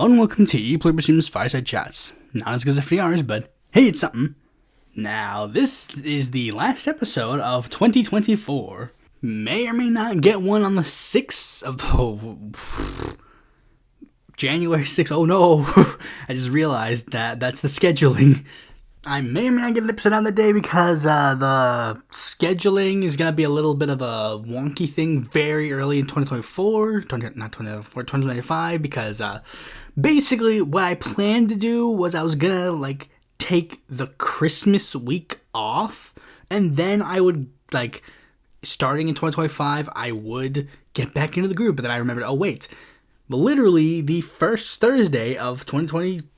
Hello and welcome to Pluribus Unum's Fireside Chats. Not as good as 50 hours, but hey, it's something. Now, this is the last episode of 2024. May or may not get one on the 6th of... January 6th. Oh no, I just realized that that's the scheduling. I may or may not get an episode on that day because the scheduling is going to be a little bit of a wonky thing very early in 2025 because basically what I planned to do was I was going to take the Christmas week off and then I would starting in 2025 I would get back into the group, but then I remembered, oh wait, literally the first Thursday of 2025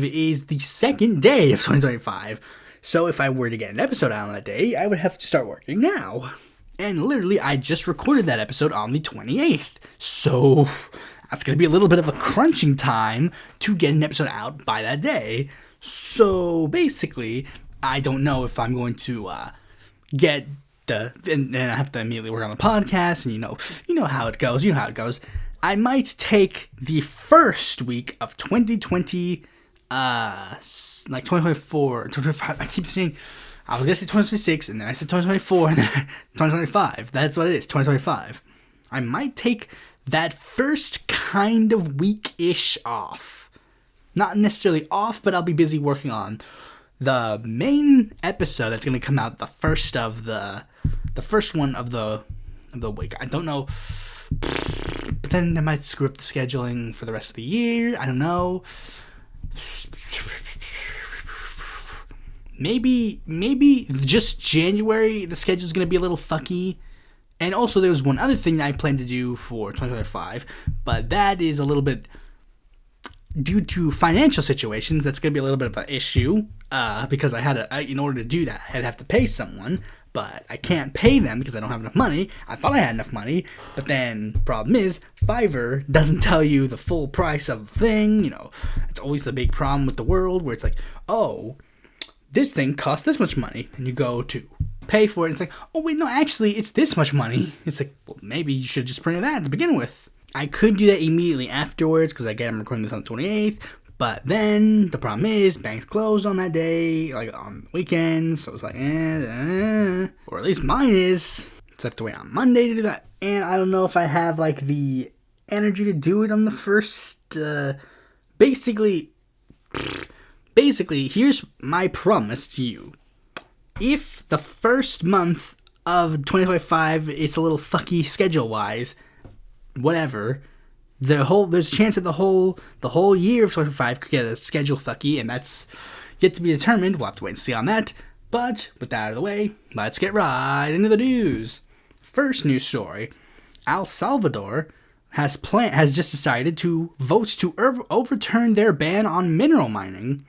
is the second day of 2025. So if I were to get an episode out on that day, I would have to start working now. And literally, I just recorded that episode on the 28th. So that's going to be a little bit of a crunching time to get an episode out by that day. So basically, I don't know if I'm going to get and I have to immediately work on the podcast, and you know how it goes. You know how it goes. I might take the first week of 2020, 2024, 2025. I keep saying, I was going to say 2026, and then I said 2024, and then 2025. That's what it is, 2025. I might take that first kind of week-ish off. Not necessarily off, but I'll be busy working on the main episode that's going to come out the first one of the week. I don't know. But then I might screw up the scheduling for the rest of the year. I don't know. Maybe just January, the schedule's going to be a little fucky. And also there was one other thing that I plan to do for 2025, but that is a little bit due to financial situations. That's going to be a little bit of an issue because in order to do that, I'd have to pay someone. But I can't pay them because I don't have enough money. I thought I had enough money, but then problem is, Fiverr doesn't tell you the full price of a thing. It's always the big problem with the world where it's like, oh, this thing costs this much money, and you go to pay for it. And it's like, oh wait, no, actually, it's this much money. It's like, well, maybe you should just print that to begin with. I could do that immediately afterwards because I'm recording this on the 28th. But then the problem is banks close on that day, on weekends. So it's like, or at least mine is. So I have to wait on Monday to do that. And I don't know if I have the energy to do it on the first. Basically, here's my promise to you. If the first month of 2025 it's a little fucky schedule wise, whatever. There's a chance that the whole year of 2025 could get a schedule fucky, and that's yet to be determined. We'll have to wait and see on that. But with that out of the way, let's get right into the news. First news story: El Salvador has just decided to vote to overturn their ban on mineral mining.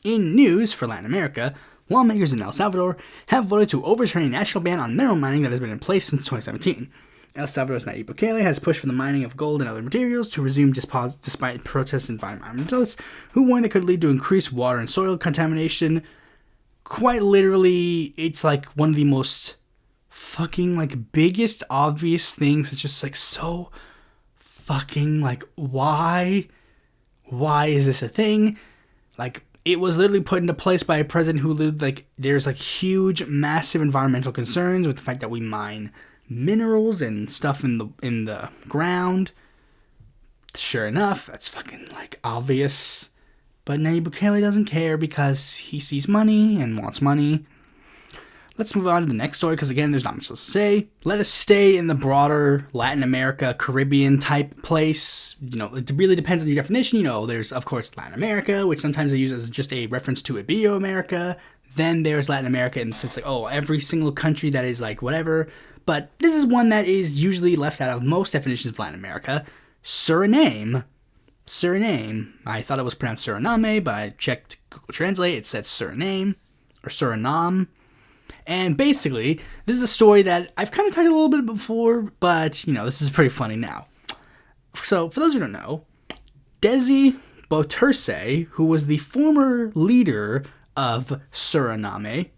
In news for Latin America, lawmakers in El Salvador have voted to overturn a national ban on mineral mining that has been in place since 2017. El Salvador's Nayib Bukele has pushed for the mining of gold and other materials to resume despite protests and environmentalists who warn it could lead to increased water and soil contamination. Quite literally, it's one of the most fucking biggest obvious things. It's just so fucking why is this a thing? It was literally put into place by a president who lived there's huge, massive environmental concerns with the fact that we mine minerals and stuff in the ground. Sure enough, that's fucking obvious. But Nayib Bukele doesn't care because he sees money and wants money. Let's move on to the next story because again, there's not much else to say. Let us stay in the broader Latin America, Caribbean type place. It really depends on your definition. There's of course Latin America, which sometimes they use as just a reference to Ibero-America. Then there's Latin America in the sense every single country that is whatever. But this is one that is usually left out of most definitions of Latin America. Suriname. I thought it was pronounced Suriname, but I checked Google Translate. It said Suriname or Suriname. And basically, this is a story that I've kind of talked a little bit before, but, this is pretty funny now. So, for those who don't know, Desi Bouterse, who was the former leader of Suriname,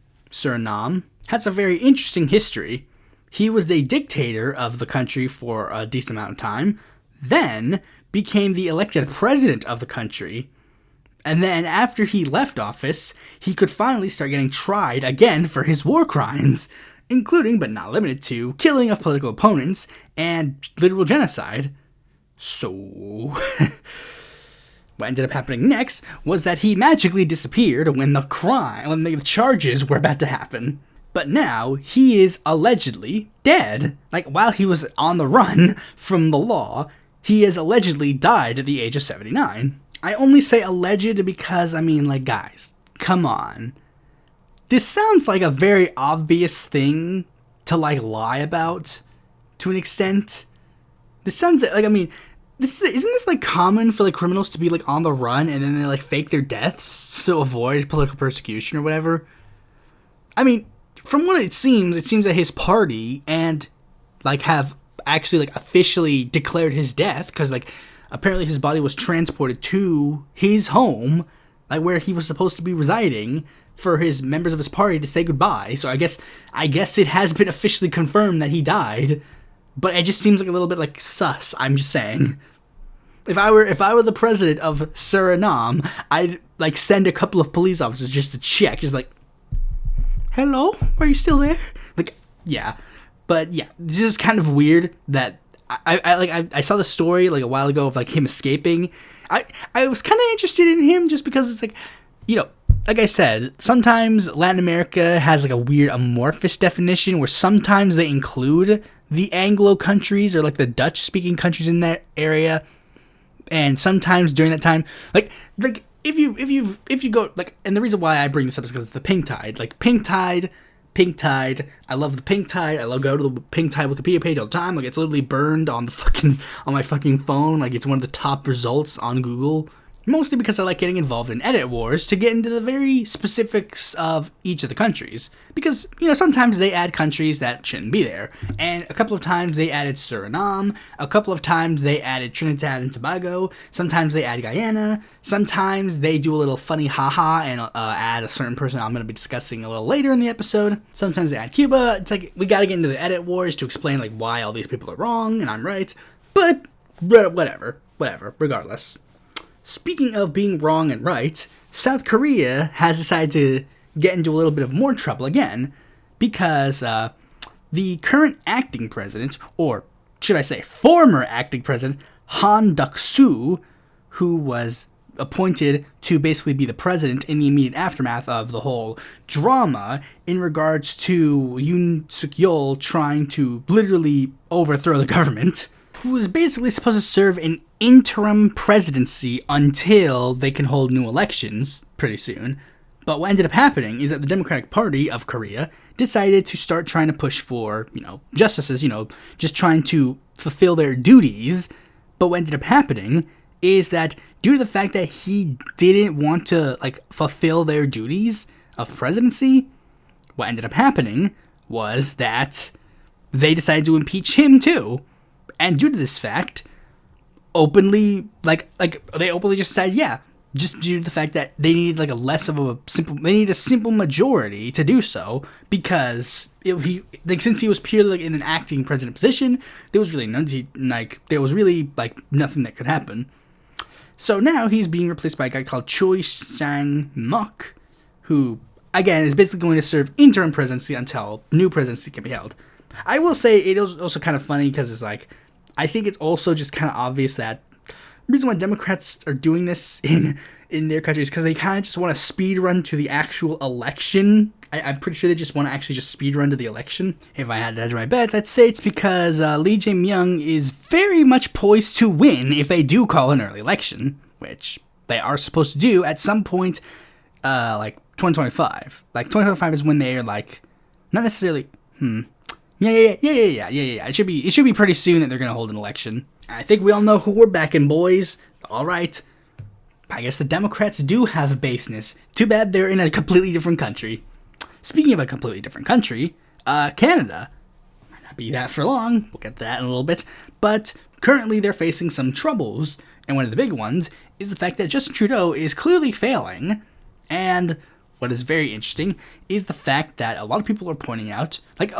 has a very interesting history. He was a dictator of the country for a decent amount of time, then became the elected president of the country. And then after he left office, he could finally start getting tried again for his war crimes, including, but not limited to, killing of political opponents and literal genocide. So, what ended up happening next was that he magically disappeared when the charges were about to happen. But now, he is allegedly dead. Like, while he was on the run from the law, he has allegedly died at the age of 79. I only say alleged because, guys, come on. This sounds like a very obvious thing to, lie about, to an extent. This sounds isn't this, common for, criminals to be, on the run and then they, fake their deaths to avoid political persecution or whatever? From what it seems that his party and, have actually, officially declared his death, because, apparently his body was transported to his home, where he was supposed to be residing, for his members of his party to say goodbye. So I guess it has been officially confirmed that he died, but it just seems a little bit sus. I'm just saying. If I were the president of Suriname, I'd send a couple of police officers just to check, just hello, are you still there? Yeah, but yeah, this is kind of weird that. I saw the story a while ago of him escaping. I was kind of interested in him just because it's like I said, sometimes Latin America has a weird amorphous definition where sometimes they include the Anglo countries or the Dutch speaking countries in that area, and sometimes during that time if you go and the reason why I bring this up is because of the pink tide, Pink Tide. I love the Pink Tide. I love go to the Pink Tide Wikipedia page all the time. It's literally burned on my fucking phone. It's one of the top results on Google. Mostly because I like getting involved in edit wars to get into the very specifics of each of the countries. Because, sometimes they add countries that shouldn't be there. And a couple of times they added Suriname. A couple of times they added Trinidad and Tobago. Sometimes they add Guyana. Sometimes they do a little funny haha and add a certain person I'm going to be discussing a little later in the episode. Sometimes they add Cuba. It's we got to get into the edit wars to explain why all these people are wrong and I'm right. But whatever, regardless. Speaking of being wrong and right, South Korea has decided to get into a little bit of more trouble again because the current acting president, or should I say former acting president, Han Duck-soo, who was appointed to basically be the president in the immediate aftermath of the whole drama in regards to Yoon Suk-yeol trying to literally overthrow the government, who was basically supposed to serve an interim presidency until they can hold new elections pretty soon. But what ended up happening is that the Democratic Party of Korea decided to start trying to push for, justices, just trying to fulfill their duties. But what ended up happening is that due to the fact that he didn't want to, fulfill their duties of presidency, what ended up happening was that they decided to impeach him too. And due to this fact, openly, they openly just said, yeah, just due to the fact that they needed, they need a simple majority to do so, because since he was purely, in an acting president position, there was really nothing that could happen. So now he's being replaced by a guy called Choi Sang-mok, who, again, is basically going to serve interim presidency until new presidency can be held. I will say it is also kind of funny because it's I think it's also just kind of obvious that the reason why Democrats are doing this in their country is because they kind of just want to speed run to the actual election. I'm pretty sure they just want to actually just speed run to the election. If I had to hedge my bets, I'd say it's because Lee Jae-myung is very much poised to win if they do call an early election, which they are supposed to do at some point, 2025. 2025 is when they are not necessarily, Yeah. It should be pretty soon that they're gonna hold an election. I think we all know who we're backing, boys. All right. I guess the Democrats do have baseness. Too bad they're in a completely different country. Speaking of a completely different country, Canada. Might not be that for long. We'll get to that in a little bit. But currently they're facing some troubles, and one of the big ones is the fact that Justin Trudeau is clearly failing, and what is very interesting is the fact that a lot of people are pointing out, this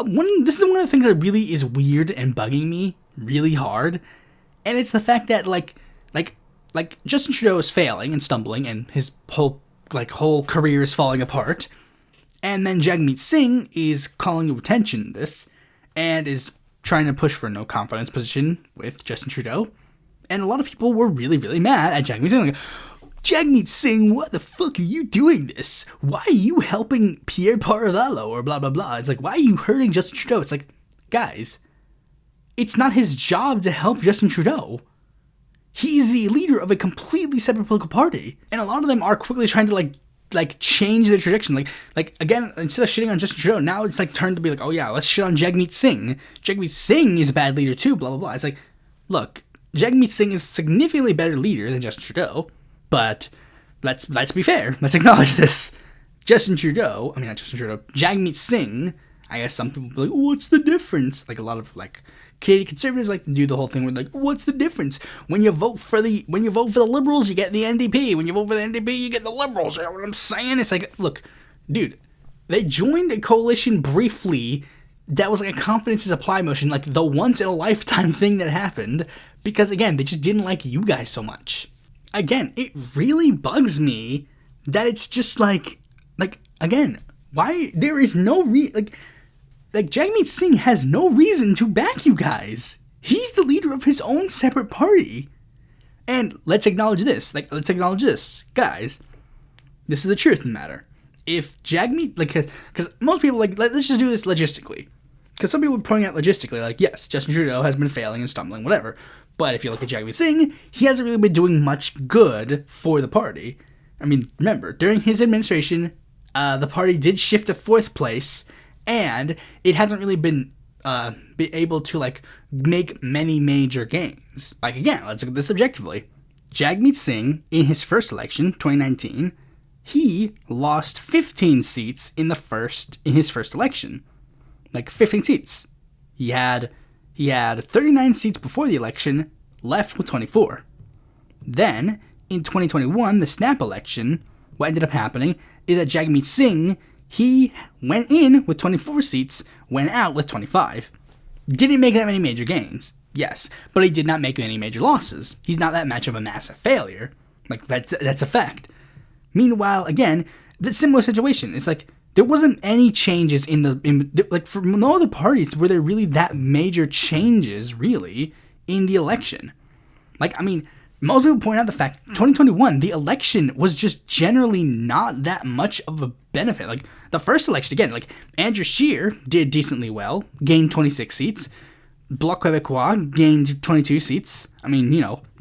is one of the things that really is weird and bugging me really hard, and it's the fact that, like Justin Trudeau is failing and stumbling, and his whole career is falling apart. And then Jagmeet Singh is calling attention to this and is trying to push for a no confidence position with Justin Trudeau. And a lot of people were really, really mad at Jagmeet Singh. Like, Jagmeet Singh, what the fuck are you doing this? Why are you helping Pierre Paravallo or blah, blah, blah? It's like, why are you hurting Justin Trudeau? It's like, guys, it's not his job to help Justin Trudeau. He's the leader of a completely separate political party. And a lot of them are quickly trying to like change their trajectory. Like again, instead of shitting on Justin Trudeau, now it's like turned to be like, oh yeah, let's shit on Jagmeet Singh. Jagmeet Singh is a bad leader too, blah, blah, blah. It's like, look, Jagmeet Singh is a significantly better leader than Justin Trudeau, but let's be fair. Let's acknowledge this. Jagmeet Singh, I guess some people will be like, what's the difference? Like a lot of Canadian conservatives like to do the whole thing where what's the difference? When you vote for the Liberals, you get the NDP. When you vote for the NDP, you get the Liberals. You know what I'm saying? It's like, look, dude, they joined a coalition briefly that was like a confidence to supply motion, like the once in a lifetime thing that happened, because again, they just didn't like you guys so much. Again, it really bugs me that it's just again, why there is no Jagmeet Singh has no reason to back you guys. He's the leader of his own separate party. And let's acknowledge this. Guys. This is the truth of the matter. If Jagmeet, because most people, let's just do this logistically. Because some people are pointing out logistically, yes, Justin Trudeau has been failing and stumbling, whatever. But if you look at Jagmeet Singh, he hasn't really been doing much good for the party. I mean, remember, during his administration, the party did shift to 4th place, and it hasn't really been able to make many major gains. Again, let's look at this objectively. Jagmeet Singh, in his first election, 2019, he lost 15 seats in his first election. 15 seats. He had 39 seats before the election, left with 24. Then, in 2021, the snap election, what ended up happening is that Jagmeet Singh, he went in with 24 seats, went out with 25. Didn't make that many major gains, yes, but he did not make any major losses. He's not that much of a massive failure. That's a fact. Meanwhile, again, the similar situation. It's there wasn't any changes for no other parties were there really that major changes really in the election. Most people point out the fact 2021, the election was just generally not that much of a benefit. The first election, again, Andrew Scheer did decently well, gained 26 seats. Bloc Québécois gained 22 seats.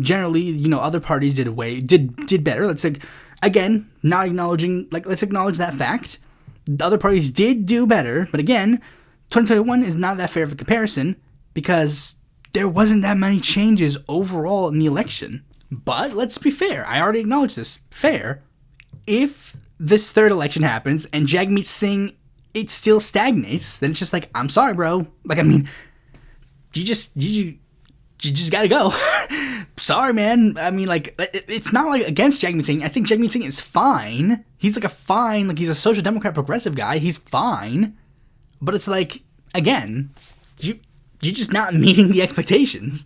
Generally, other parties did better. Let's again, not acknowledging, let's acknowledge that fact. The other parties did do better, but again, 2021 is not that fair of a comparison because there wasn't that many changes overall in the election. But let's be fair. I already acknowledged this. Fair. If this third election happens and Jagmeet Singh, it still stagnates, then it's just I'm sorry, bro. You just gotta go. Sorry, man. It's not against Jagmeet Singh. I think Jagmeet Singh is fine. He's he's a social democrat progressive guy. He's fine. But it's again, you're just not meeting the expectations.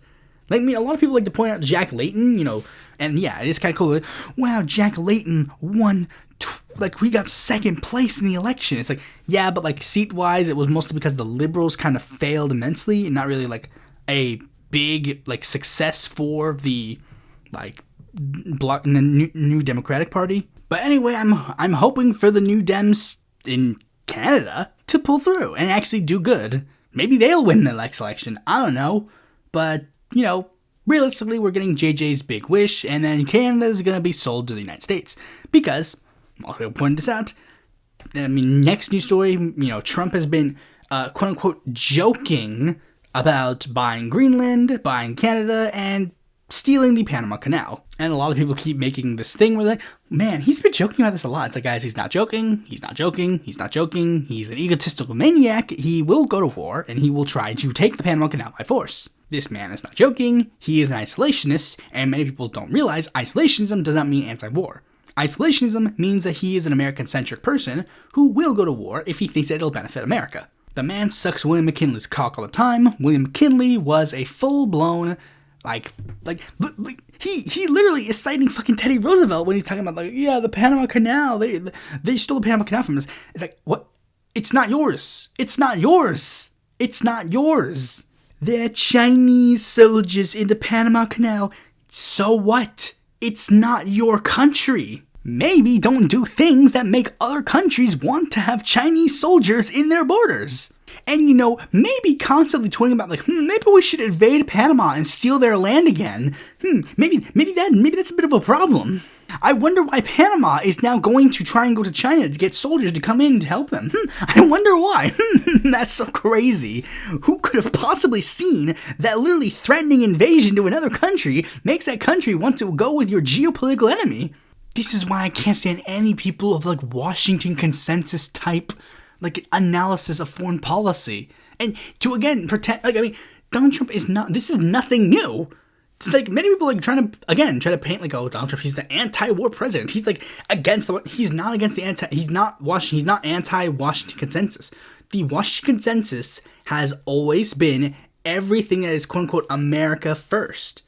A lot of people like to point out Jack Layton, and yeah, it is kind of cool. Wow, Jack Layton won, we got second place in the election. It's yeah, but seat-wise, it was mostly because the Liberals kind of failed immensely, and not really a big success for the bloc in the new Democratic Party. But anyway, I'm hoping for the New Dems in Canada to pull through and actually do good. Maybe they'll win the next election. I don't know, but realistically, we're getting JJ's big wish, and then Canada's going to be sold to the United States. Because, I'll point this out, next news story, Trump has been, quote-unquote, joking about buying Greenland, buying Canada, and stealing the Panama Canal. And a lot of people keep making this thing where man, he's been joking about this a lot. It's guys, he's not joking, he's an egotistical maniac, he will go to war, and he will try to take the Panama Canal by force. This man is not joking, he is an isolationist, and many people don't realize isolationism does not mean anti-war. Isolationism means that he is an American-centric person who will go to war if he thinks that it'll benefit America. The man sucks William McKinley's cock all the time. William McKinley was a full-blown He literally is citing fucking Teddy Roosevelt when he's talking about the Panama Canal. They stole the Panama Canal from us. It's like, what? It's not yours. It's not yours. It's not yours. They're Chinese soldiers in the Panama Canal. So what? It's not your country. Maybe don't do things that make other countries want to have Chinese soldiers in their borders. And, maybe constantly tweeting about, maybe we should invade Panama and steal their land again. Maybe that's a bit of a problem. I wonder why Panama is now going to try and go to China to get soldiers to come in to help them. I wonder why. That's so crazy. Who could have possibly seen that literally threatening invasion to another country makes that country want to go with your geopolitical enemy? This is why I can't stand any people of Washington consensus type analysis of foreign policy. And to again pretend Donald Trump is not, this is nothing new. It's many people trying to paint Donald Trump, he's the anti-war president. He's against he's not against he's not anti-Washington consensus. The Washington consensus has always been everything that is quote unquote America first.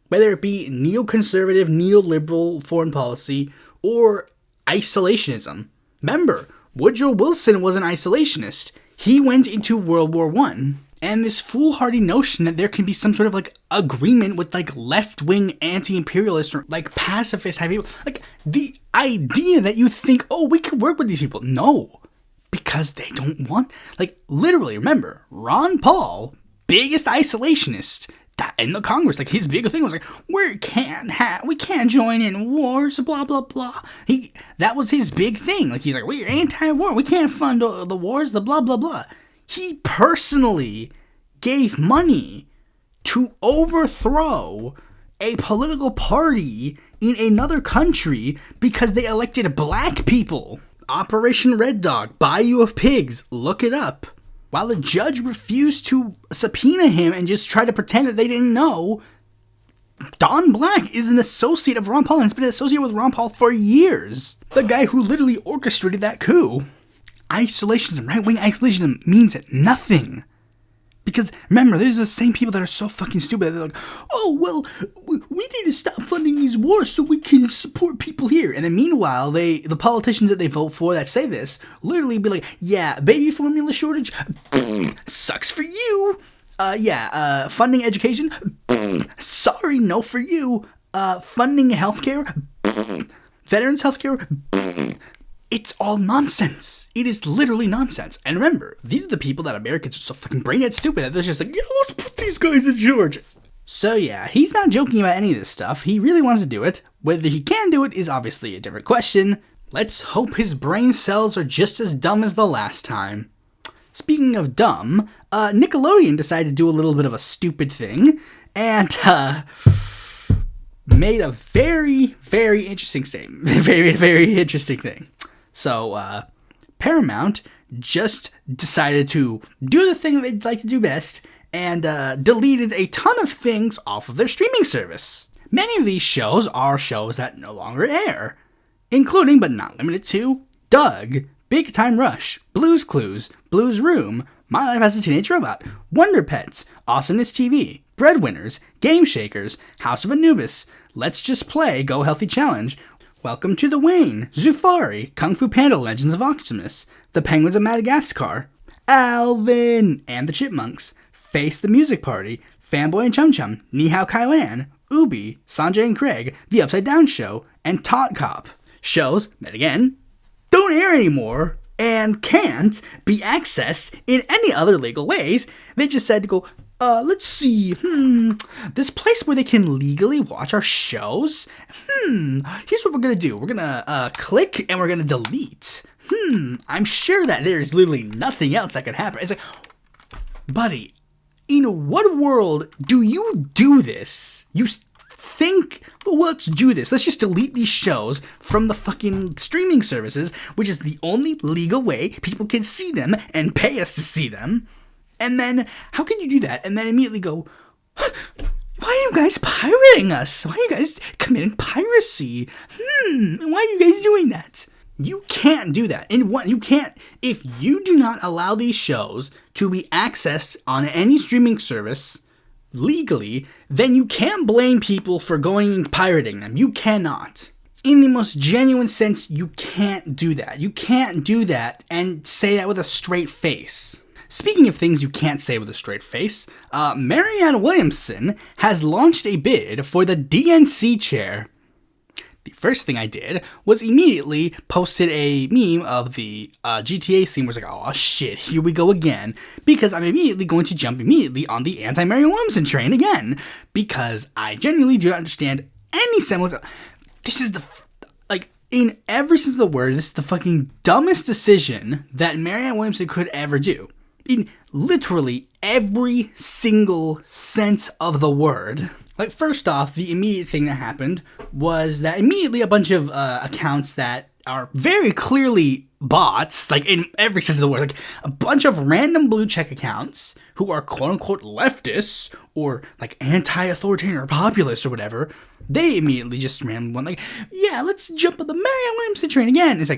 Whether it be neoconservative, neoliberal foreign policy or isolationism. Remember, Woodrow Wilson was an isolationist. He went into World War I. And this foolhardy notion that there can be some sort of agreement with left-wing anti-imperialist or pacifist type people. The idea that you think, we could work with these people. No. Because they don't want, literally, remember, Ron Paul, biggest isolationist in the Congress, his big thing was we can't join in wars, blah blah blah. That was his big thing. He's we're anti-war, we can't fund the wars, the blah blah blah. He personally gave money to overthrow a political party in another country because they elected black people. Operation Red Dog, Bayou of Pigs, look it up. While the judge refused to subpoena him and just tried to pretend that they didn't know, Don Black is an associate of Ron Paul and has been an associate with Ron Paul for years. The guy who literally orchestrated that coup. Isolationism, right-wing isolationism means nothing. Because, remember, there's the same people that are so fucking stupid that they're we need to stop funding these wars so we can support people here. And then meanwhile, the politicians that they vote for that say this, literally be baby formula shortage, sucks for you. Funding education, sorry, no for you. Funding healthcare, veterans healthcare, it's all nonsense. It is literally nonsense. And remember, these are the people that Americans are so fucking brain dead stupid that they're just let's put these guys in charge. So yeah, he's not joking about any of this stuff. He really wants to do it. Whether he can do it is obviously a different question. Let's hope his brain cells are just as dumb as the last time. Speaking of dumb, Nickelodeon decided to do a little bit of a stupid thing and made a very, very interesting statement. Very, very interesting thing. So, Paramount just decided to do the thing they'd like to do best and deleted a ton of things off of their streaming service. Many of these shows are shows that no longer air, including but not limited to Doug, Big Time Rush, Blue's Clues, Blue's Room, My Life as a Teenage Robot, Wonder Pets, Awesomeness TV, Breadwinners, Game Shakers, House of Anubis, Let's Just Play Go Healthy Challenge, Welcome to the Wayne, Zufari, Kung Fu Panda Legends of Optimus, The Penguins of Madagascar, Alvin and the Chipmunks, Face the Music Party, Fanboy and Chum Chum, Ni Hao Kai Lan, Ubi, Sanjay and Craig, The Upside Down Show, and Tot Cop. Shows that, again, don't air anymore and can't be accessed in any other legal ways. They just said to go, let's see, this place where they can legally watch our shows? Here's what we're gonna do. We're gonna click and we're gonna delete. I'm sure that there's literally nothing else that could happen. It's buddy, in what world do you do this? You think, well, let's do this. Let's just delete these shows from the fucking streaming services, which is the only legal way people can see them and pay us to see them. And then, how can you do that? And then immediately go, why are you guys pirating us? Why are you guys committing piracy? Why are you guys doing that? You can't do that. You can't, if you do not allow these shows to be accessed on any streaming service, legally, then you can't blame people for going and pirating them. You cannot. In the most genuine sense, you can't do that. You can't do that and say that with a straight face. Speaking of things you can't say with a straight face, Marianne Williamson has launched a bid for the DNC chair. The first thing I did was immediately posted a meme of the GTA scene where it's like, oh shit, here we go again. Because I'm immediately going to jump immediately on the anti-Marianne Williamson train again. Because I genuinely do not understand any semblance of... This is the... in every sense of the word, this is the fucking dumbest decision that Marianne Williamson could ever do. In literally every single sense of the word. First off, the immediate thing that happened was that immediately a bunch of accounts that are very clearly bots, in every sense of the word, a bunch of random blue check accounts who are quote-unquote leftists or anti-authoritarian or populist or whatever, they immediately just ran one yeah, let's jump on the Marianne Williamson train again. It's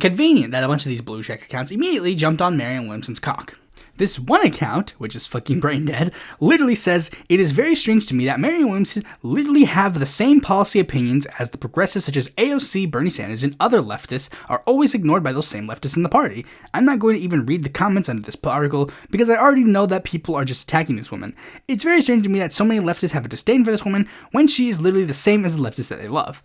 convenient that a bunch of these blue check accounts immediately jumped on Marianne Williamson's cock. This one account, which is fucking brain dead, literally says, it is very strange to me that Marianne Williamson literally have the same policy opinions as the progressives such as AOC, Bernie Sanders, and other leftists are always ignored by those same leftists in the party. I'm not going to even read the comments under this article because I already know that people are just attacking this woman. It's very strange to me that so many leftists have a disdain for this woman when she is literally the same as the leftists that they love.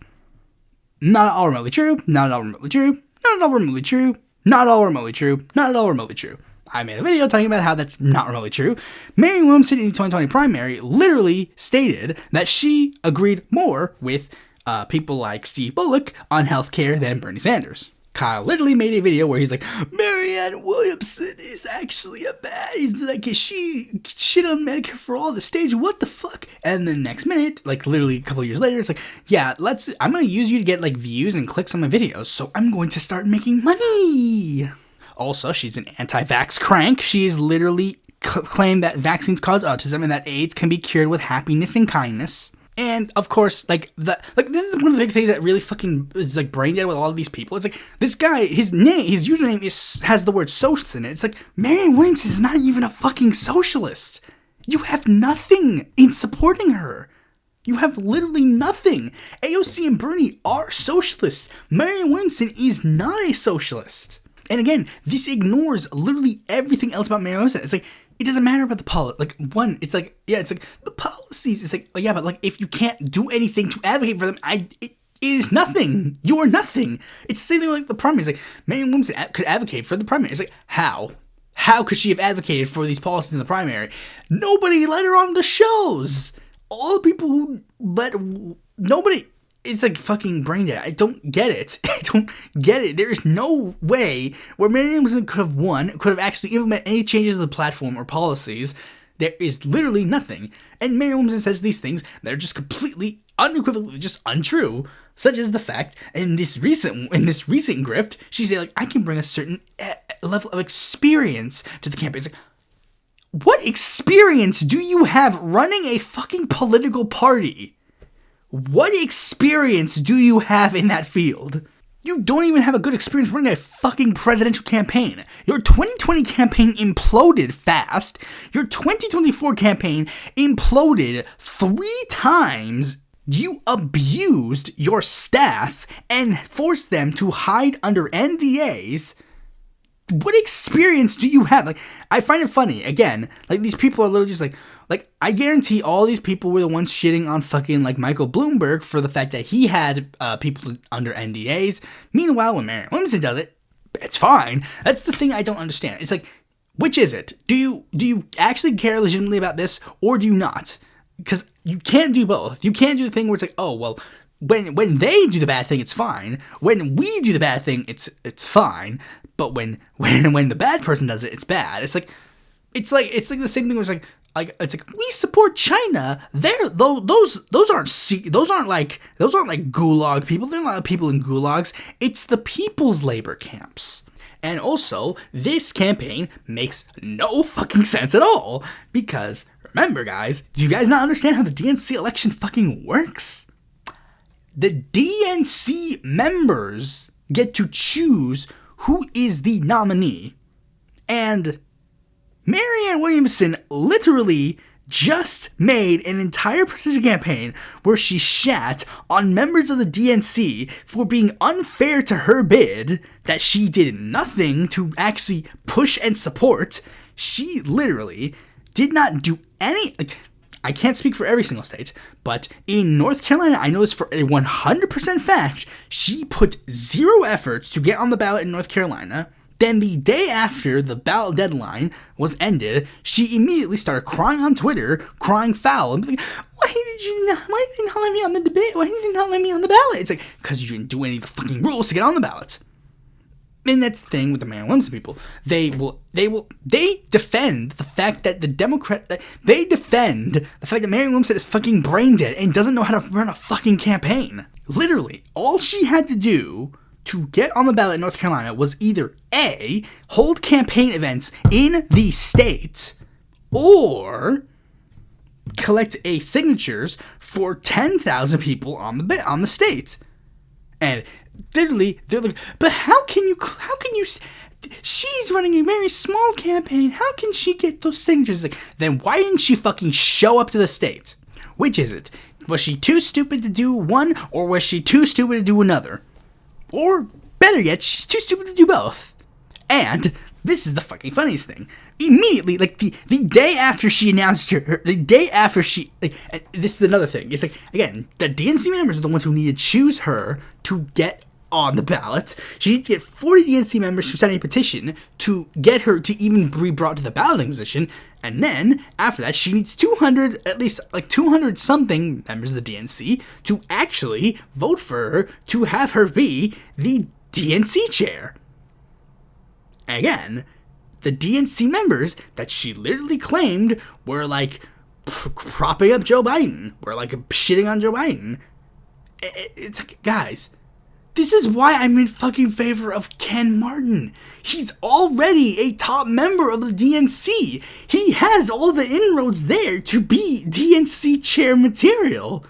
Not all remotely true, not at all remotely true, not at all remotely true, not at all remotely true, not at all remotely true. I made a video talking about how that's not remotely true. Marianne Williamson in the 2020 primary literally stated that she agreed more with people like Steve Bullock on healthcare than Bernie Sanders. Kyle literally made a video where he's like, Marianne Williamson is actually a bad, she shit on Medicare for all the stage, what the fuck? And the next minute, literally a couple of years later, it's yeah, I'm gonna use you to get views and clicks on my videos, so I'm going to start making money. Also, she's an anti-vax crank. She's literally claimed that vaccines cause autism and that AIDS can be cured with happiness and kindness. And of course, this is one of the big things that really fucking is brain dead with all of these people. It's this guy, his username has the word socialist in it. It's Marianne Williamson is not even a fucking socialist. You have nothing in supporting her. You have literally nothing. AOC and Bernie are socialists. Marianne Williamson is not a socialist. And again, this ignores literally everything else about Marianne Williamson. It's it doesn't matter about the policy. The policies. It's yeah, but if you can't do anything to advocate for them, it is nothing. You are nothing. It's the same thing the primary. It's Marianne Williamson could advocate for the primary. It's how? How could she have advocated for these policies in the primary? Nobody let her on the shows. All the people who nobody. It's fucking brain dead. I don't get it. I don't get it. There is no way where Marianne Williamson could have actually implemented any changes to the platform or policies. There is literally nothing. And Marianne Williamson says these things that are just completely, unequivocally just untrue, such as the fact in this recent grift, she said I can bring a certain level of experience to the campaign. It's what experience do you have running a fucking political party? What experience do you have in that field? You don't even have a good experience running a fucking presidential campaign. Your 2020 campaign imploded fast. Your 2024 campaign imploded 3 times. You abused your staff and forced them to hide under NDAs. What experience do you have? I find it funny. Again, these people are literally just I guarantee all these people were the ones shitting on fucking Michael Bloomberg for the fact that he had people under NDAs. Meanwhile, when Marianne Williamson does it, it's fine. That's the thing I don't understand. It's which is it? Do you actually care legitimately about this, or do you not? Because you can't do both. You can't do the thing where it's oh well, when they do the bad thing, it's fine. When we do the bad thing, it's fine. But when the bad person does it, it's bad. It's the same thing where we support China. Those aren't gulag people. They're not people in gulags. It's the people's labor camps. And also, this campaign makes no fucking sense at all. Because, remember guys, do you guys not understand how the DNC election fucking works? The DNC members get to choose who is the nominee. And Marianne Williamson literally just made an entire presidential campaign where she shat on members of the DNC for being unfair to her bid, that she did nothing to actually push and support. She literally did not do any, I can't speak for every single state, but in North Carolina, I know this for a 100% fact, she put zero efforts to get on the ballot in North Carolina. Then the day after the ballot deadline was ended, she immediately started crying on Twitter, crying foul, and like, why did you not let me on the debate? Why did you not let me on the ballot? It's like, because you didn't do any of the fucking rules to get on the ballot. And that's the thing with the Marianne Williamson people. They defend the fact that they defend the fact that Marianne Williamson is fucking brain dead and doesn't know how to run a fucking campaign. Literally, all she had to do to get on the ballot in North Carolina was either A, hold campaign events in the state, or collect signatures for 10,000 people on the state. And literally, they're like, but how can you, she's running a very small campaign, how can she get those signatures? Like, then why didn't she fucking show up to the state? Which is it? Was she too stupid to do one, or was she too stupid to do another? Or, better yet, she's too stupid to do both. And this is the fucking funniest thing. Immediately, like, the day after she announced the day after she, this is another thing. It's like, again, the DNC members are the ones who need to choose her to get on the ballot. She needs to get 40 DNC members to sign a petition to get her to even be brought to the balloting position. And then, after that, she needs 200, at least, 200 something members of the DNC to actually vote for her to have her be the DNC chair. Again, the DNC members that she literally claimed were, propping up Joe Biden, were, shitting on Joe Biden. It's like, guys, this is why I'm in fucking favor of Ken Martin. He's already a top member of the DNC. He has all the inroads there to be DNC chair material.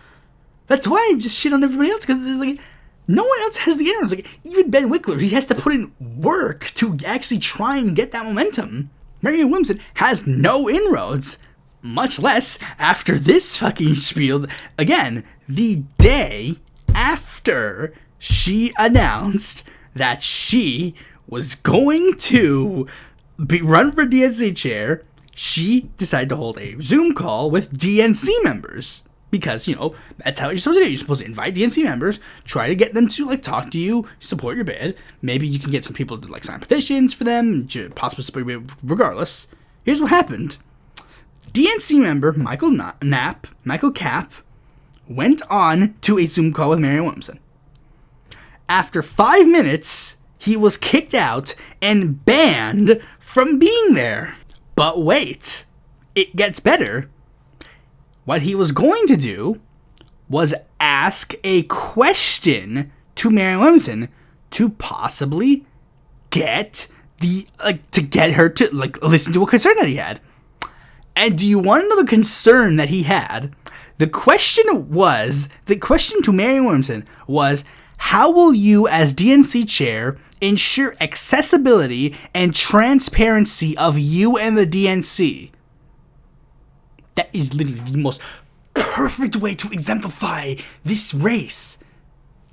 That's why I just shit on everybody else, because it's no one else has the inroads. Even Ben Wickler, he has to put in work to actually try and get that momentum. Marianne Williamson has no inroads, much less after this fucking spiel. Again, the day after she announced that she was going to run for DNC chair, she decided to hold a Zoom call with DNC members. Because, that's how you're supposed to do. You're supposed to invite DNC members, try to get them to, talk to you, support your bid. Maybe you can get some people to, sign petitions for them, possibly support your bid. Regardless, here's what happened. DNC member Michael Capp, went on to a Zoom call with Marianne Williamson. After 5 minutes, he was kicked out and banned from being there. But wait, it gets better. What he was going to do was ask a question to Marianne Williamson to possibly get her to listen to a concern that he had. And do you want to know the concern that he had? The question to Marianne Williamson was, how will you, as DNC chair, ensure accessibility and transparency of you and the DNC? That is literally the most perfect way to exemplify this race.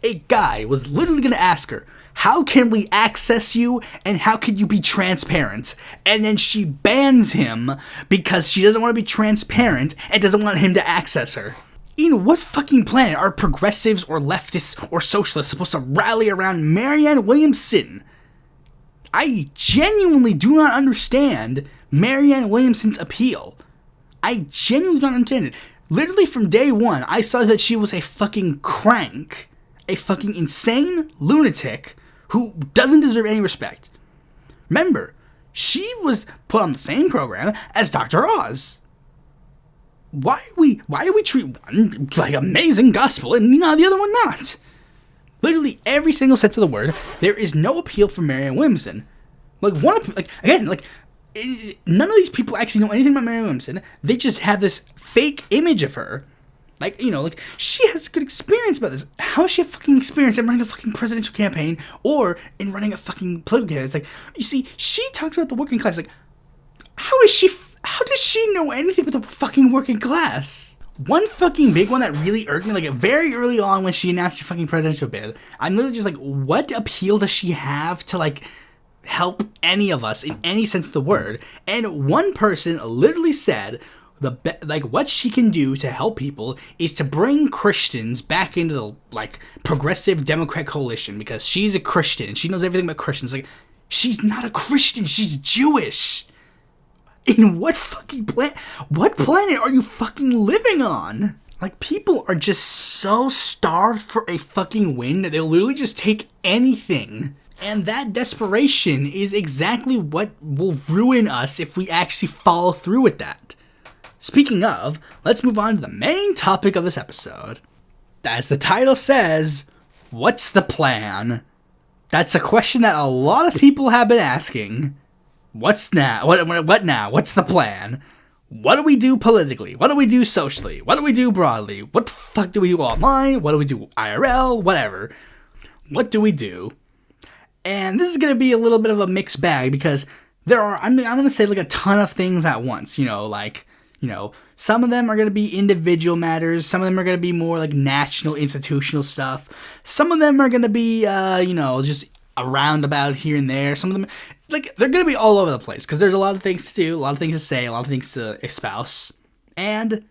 A guy was literally going to ask her, how can we access you and how can you be transparent? And then she bans him because she doesn't want to be transparent and doesn't want him to access her. In what fucking planet are progressives or leftists or socialists supposed to rally around Marianne Williamson? I genuinely do not understand Marianne Williamson's appeal. I genuinely don't understand it. Literally from day one, I saw that she was a fucking crank, a fucking insane lunatic who doesn't deserve any respect. Remember, she was put on the same program as Dr. Oz. Why do we treat one like amazing gospel and the other one not? Literally every single sense of the word, there is no appeal for Marianne Williamson. None of these people actually know anything about Marianne Williamson. They just have this fake image of her. She has good experience about this. How does she have fucking experience in running a fucking presidential campaign or in running a fucking political campaign? It's you see, she talks about the working class. How is she How does she know anything about the fucking working class? One fucking big one that really irked me, like very early on when she announced her fucking presidential bid, I'm literally just like, what appeal does she have to like help any of us in any sense of the word? And one person literally said what she can do to help people is to bring Christians back into the like progressive Democrat coalition, because she's a Christian and she knows everything about Christians. Like, she's not a Christian, she's Jewish. In what fucking what planet are you fucking living on? Like, people are just so starved for a fucking win that they'll literally just take anything. And that desperation is exactly what will ruin us if we actually follow through with that. Speaking of, let's move on to the main topic of this episode. As the title says, what's the plan? That's a question that a lot of people have been asking. What's now? What now? What's the plan? What do we do politically? What do we do socially? What do we do broadly? What the fuck do we do online? What do we do IRL? Whatever. What do we do? And this is going to be a little bit of a mixed bag, because I'm going to say like a ton of things at once, some of them are going to be individual matters. Some of them are going to be more like national, institutional stuff. Some of them are going to be, just around about here and there. Some of them, like, they're going to be all over the place, because there's a lot of things to do, a lot of things to say, a lot of things to espouse. And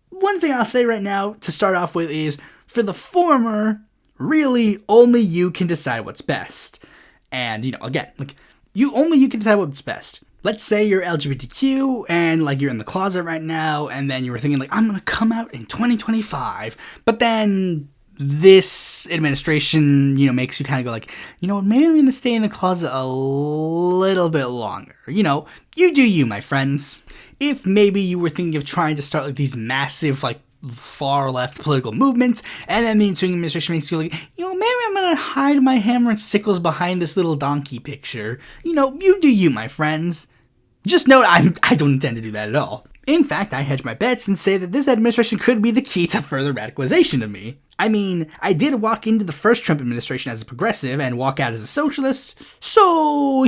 one thing I'll say right now to start off with is, for the former, really only you can decide what's best. And, again, like, you can decide what's best. Let's say you're LGBTQ and like you're in the closet right now, and then you were thinking like, I'm gonna come out in 2025, but then this administration, makes you kind of go like, maybe I'm gonna stay in the closet a little bit longer. You do you, my friends. If maybe you were thinking of trying to start like these massive like far left political movements, and then the ensuing administration makes you like, maybe I'm gonna hide my hammer and sickles behind this little donkey picture. You do you, my friends. Just note, I don't intend to do that at all. In fact, I hedge my bets and say that this administration could be the key to further radicalization of me. I mean, I did walk into the first Trump administration as a progressive and walk out as a socialist, so,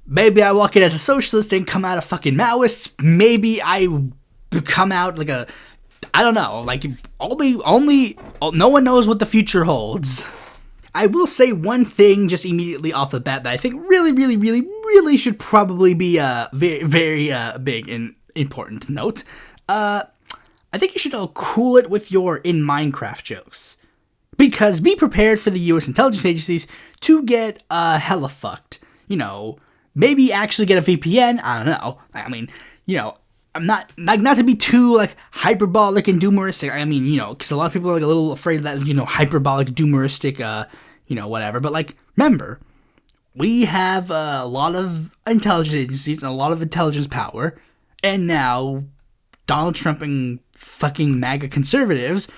maybe I walk in as a socialist and come out a fucking Maoist. Maybe I come out like I don't know, like no one knows what the future holds. I will say one thing just immediately off the bat that I think really, really, really, really should probably be a very, very big and important note. I think you should all cool it with your in Minecraft jokes. Because be prepared for the US intelligence agencies to get hella fucked. Maybe actually get a VPN, I don't know. I mean, I'm not to be too like hyperbolic and doomeristic. I mean, because a lot of people are like a little afraid of that, hyperbolic, doomeristic, whatever. But like, remember, we have a lot of intelligence agencies and a lot of intelligence power, and now Donald Trump and fucking MAGA conservatives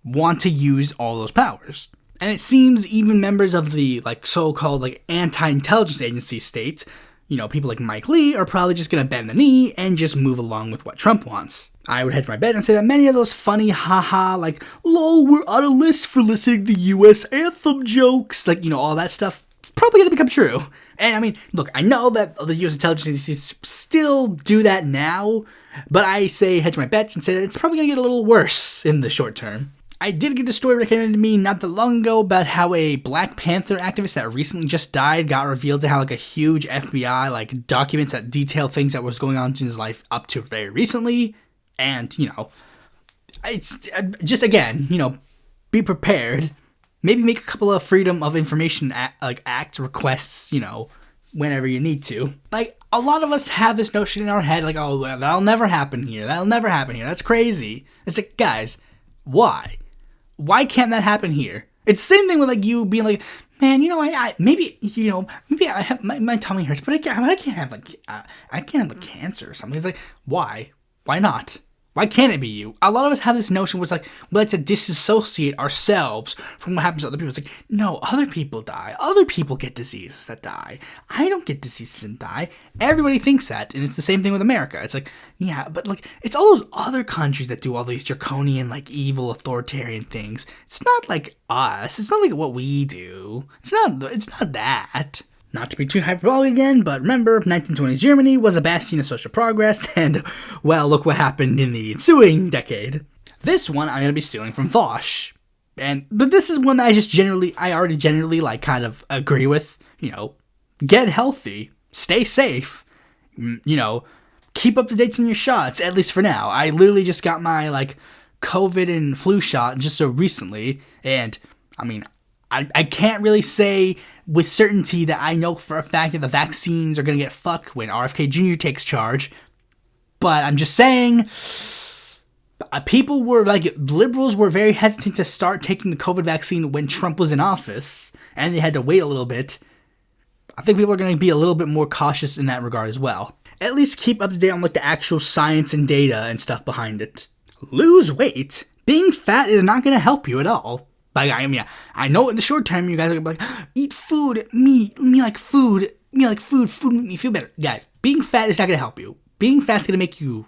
want to use all those powers. And it seems even members of the like so-called like anti-intelligence agency states, people like Mike Lee are probably just going to bend the knee and just move along with what Trump wants. I would hedge my bet and say that many of those funny, haha, like, lol, we're on a list for listening to the U.S. anthem jokes, like, all that stuff, probably going to become true. And I mean, look, I know that the U.S. intelligence agencies still do that now, but I say hedge my bets and say that it's probably going to get a little worse in the short term. I did get a story recommended to me not that long ago about how a Black Panther activist that recently just died got revealed to have like a huge FBI like documents that detail things that was going on in his life up to very recently. And, it's just, again, be prepared. Maybe make a couple of Freedom of Information Act requests, whenever you need to. Like, a lot of us have this notion in our head, like, oh, that'll never happen here. That'll never happen here. That's crazy. It's like, guys, why? Why can't that happen here? It's the same thing with like you being like, man, maybe I have my tummy hurts, but I can't have like cancer or something. It's like, why? Why not? Why can't it be you? A lot of us have this notion where it's like, we like to disassociate ourselves from what happens to other people. It's like, no, other people die. Other people get diseases that die. I don't get diseases and die. Everybody thinks that, and it's the same thing with America. It's like, yeah, but like, it's all those other countries that do all these draconian, like, evil, authoritarian things. It's not like us. It's not like what we do. It's not that. Not to be too hyperbolic again, but remember, 1920s Germany was a bastion of social progress, and, well, look what happened in the ensuing decade. This one I'm going to be stealing from Vosh. But this is one I already generally, like, kind of agree with. You know, get healthy, stay safe, you know, keep up to dates on your shots, at least for now. I literally just got my, like, COVID and flu shot just so recently, and, I mean, I can't really say with certainty that I know for a fact that the vaccines are going to get fucked when RFK Jr. takes charge, but I'm just saying, liberals were very hesitant to start taking the COVID vaccine when Trump was in office, and they had to wait a little bit. I think people are going to be a little bit more cautious in that regard as well. At least keep up to date on, like, the actual science and data and stuff behind it. Lose weight. Being fat is not going to help you at all. Like, I mean, I know in the short term you guys are going to be like, eat food, me like food, food make me feel better. Guys, being fat is not going to help you. Being fat's going to make you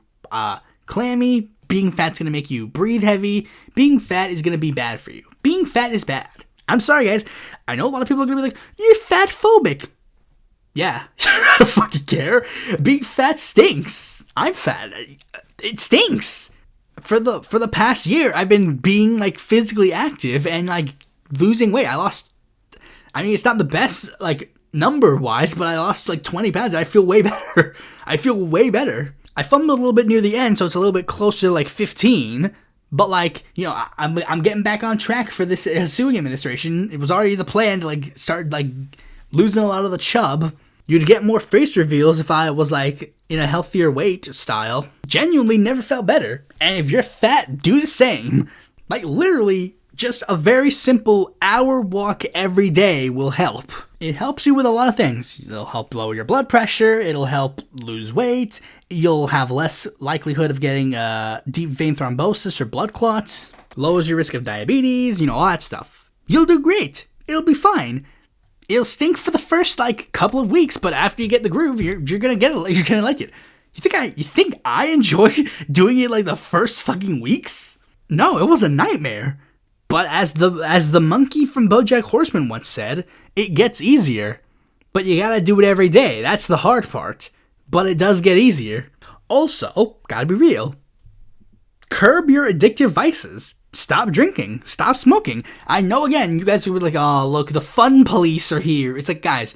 clammy. Being fat's going to make you breathe heavy. Being fat is going to be bad for you. Being fat is bad. I'm sorry, guys. I know a lot of people are going to be like, you're fat phobic. Yeah, I don't fucking care. Being fat stinks. I'm fat. It stinks. For the past year, I've been being, like, physically active and, like, losing weight. It's not the best, like, number-wise, but I lost, like, 20 pounds. And I feel way better. I fumbled a little bit near the end, so it's a little bit closer to, like, 15. But, like, you know, I'm getting back on track for this ensuing administration. It was already the plan to, like, start, like, losing a lot of the chub. You'd get more face reveals if I was, like, in a healthier weight style. Genuinely never felt better. And if you're fat, do the same. Like, literally, just a very simple hour walk every day will help. It helps you with a lot of things. It'll help lower your blood pressure. It'll help lose weight. You'll have less likelihood of getting deep vein thrombosis or blood clots. Lowers your risk of diabetes, you know, all that stuff. You'll do great. It'll be fine. It'll stink for the first, like, couple of weeks, but after you get the groove, you're gonna get it. You're gonna like it. You think I enjoy doing it, like, the first fucking weeks? No, it was a nightmare. But as the monkey from BoJack Horseman once said, it gets easier. But you gotta do it every day. That's the hard part. But it does get easier. Also, gotta be real. Curb your addictive vices. Stop drinking. Stop smoking. I know, again, you guys will be like, oh, look, the fun police are here. It's like, guys,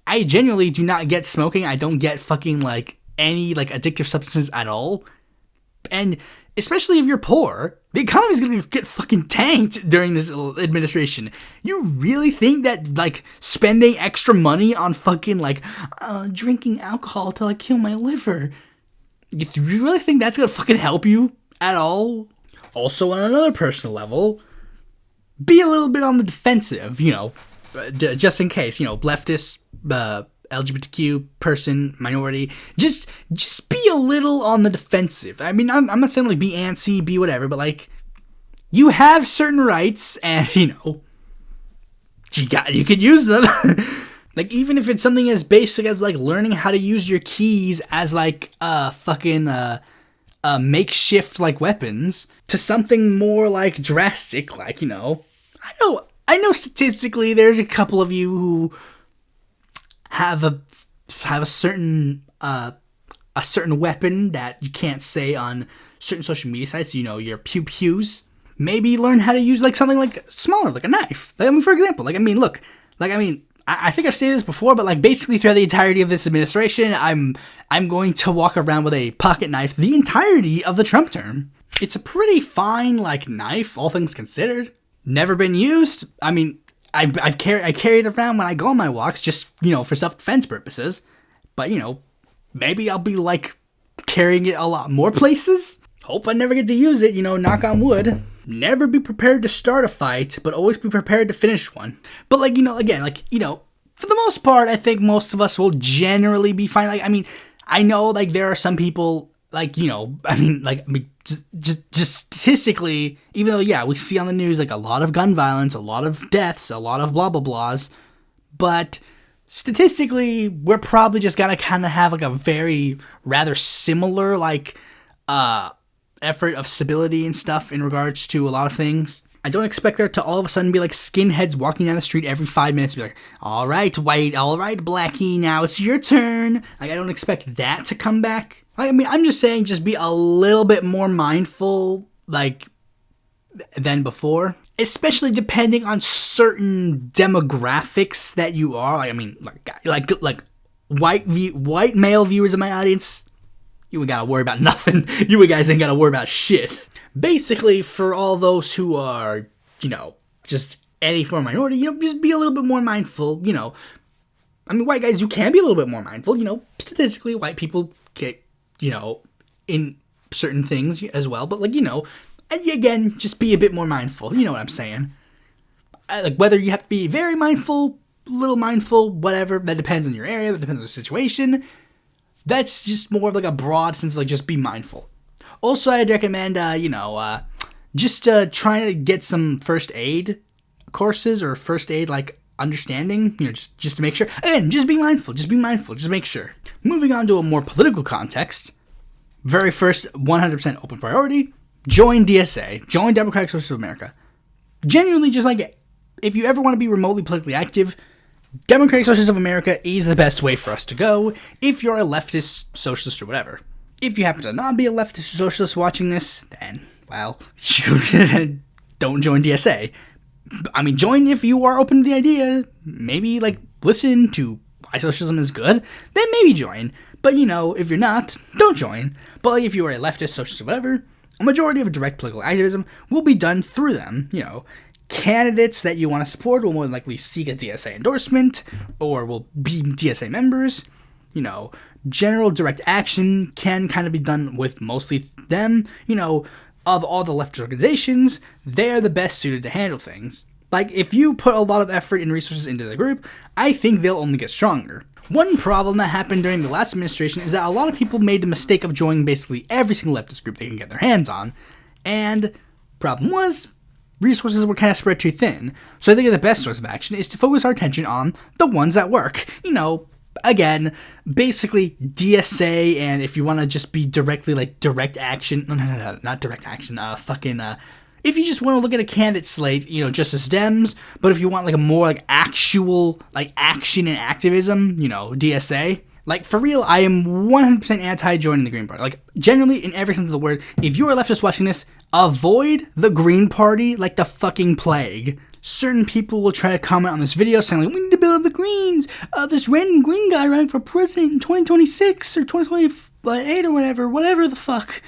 I genuinely do not get smoking. I don't get fucking, like, any, like, addictive substances at all. And especially if you're poor, the economy's gonna get fucking tanked during this administration. You really think that, like, spending extra money on fucking, like, drinking alcohol to, like, kill my liver, you really think that's gonna fucking help you at all? Also, on another personal level, be a little bit on the defensive, you know, just in case, you know, leftist, LGBTQ person, minority, just be a little on the defensive. I mean, I'm not saying, like, be antsy, be whatever, but, like, you have certain rights, and, you know, you could use them. Like, even if it's something as basic as, like, learning how to use your keys as, like, fucking, makeshift, like, weapons, to something more, like, drastic, like, you know, I know statistically there's a couple of you who have a certain weapon that you can't say on certain social media sites, you know, your pew-pews. Maybe learn how to use, like, something, like, smaller, like a knife. Like, I mean, for example, like, I mean, look, like, I mean, I think I've stated this before, but, like, basically throughout the entirety of this administration, I'm going to walk around with a pocket knife the entirety of the Trump term. It's a pretty fine, like, knife, all things considered. Never been used. I mean, I carry it around when I go on my walks, just, you know, for self-defense purposes. But, you know, maybe I'll be, like, carrying it a lot more places. Hope I never get to use it, you know, knock on wood. Never be prepared to start a fight, but always be prepared to finish one. But, like, you know, again, like, you know, for the most part, I think most of us will generally be fine. Like, I mean, I know, like, there are some people, like, you know, just statistically, even though, yeah, we see on the news, like, a lot of gun violence, a lot of deaths, a lot of blah, blah, blahs, but statistically, we're probably just gonna kind of have, like, a very rather similar, like, effort of stability and stuff in regards to a lot of things. I don't expect there to all of a sudden be like skinheads walking down the street every 5 minutes and be like, all right, white, all right, blackie, now it's your turn. Like, I don't expect that to come back. I mean, I'm just saying just be a little bit more mindful, like, than before. Especially depending on certain demographics that you are. Like, I mean, like white male viewers of my audience, you ain't gotta worry about nothing. You guys ain't gotta worry about shit. Basically, for all those who are, just any form of minority, just be a little bit more mindful, I mean, white guys, you can be a little bit more mindful, statistically, white people get, in certain things as well, but, like, again, just be a bit more mindful, you know what I'm saying? Like, whether you have to be very mindful, little mindful, whatever, that depends on your area, that depends on the situation. That's just more of, like, a broad sense of, like, just be mindful. Also, I'd recommend, just trying to get some first aid courses or first aid, like, understanding, just to make sure. Again, just be mindful, just make sure. Moving on to a more political context, very first 100% open priority, join DSA, join Democratic Socialists of America. Genuinely, just like, if you ever want to be remotely politically active, Democratic Socialists of America is the best way for us to go if you're a leftist, socialist, or whatever. If you happen to not be a leftist or socialist watching this, then, well, you don't join DSA. I mean, join if you are open to the idea. Maybe, like, listen to why socialism is good. Then maybe join. But, if you're not, don't join. But, like, if you are a leftist, socialist, or whatever, a majority of direct political activism will be done through them. Candidates that you want to support will more than likely seek a DSA endorsement or will be DSA members. General direct action can kind of be done with mostly them. Of all the leftist organizations, they're the best suited to handle things. Like, if you put a lot of effort and resources into the group, I think they'll only get stronger. One problem that happened during the last administration is that a lot of people made the mistake of joining basically every single leftist group they can get their hands on. And problem was, resources were kind of spread too thin. So I think the best source of action is to focus our attention on the ones that work. Again, basically DSA, and if you want to just be directly, like, direct action, no, not direct action, if you just want to look at a candidate slate, just as Dems, but if you want, like, a more, like, actual, like, action and activism, DSA, like, for real, I am 100% anti-joining the Green Party. Like, generally, in every sense of the word, if you are a leftist watching this, avoid the Green Party like the fucking plague. Certain people will try to comment on this video saying, like, we need to build up the Greens. This random green guy running for president in 2026 or 2028 or whatever the fuck.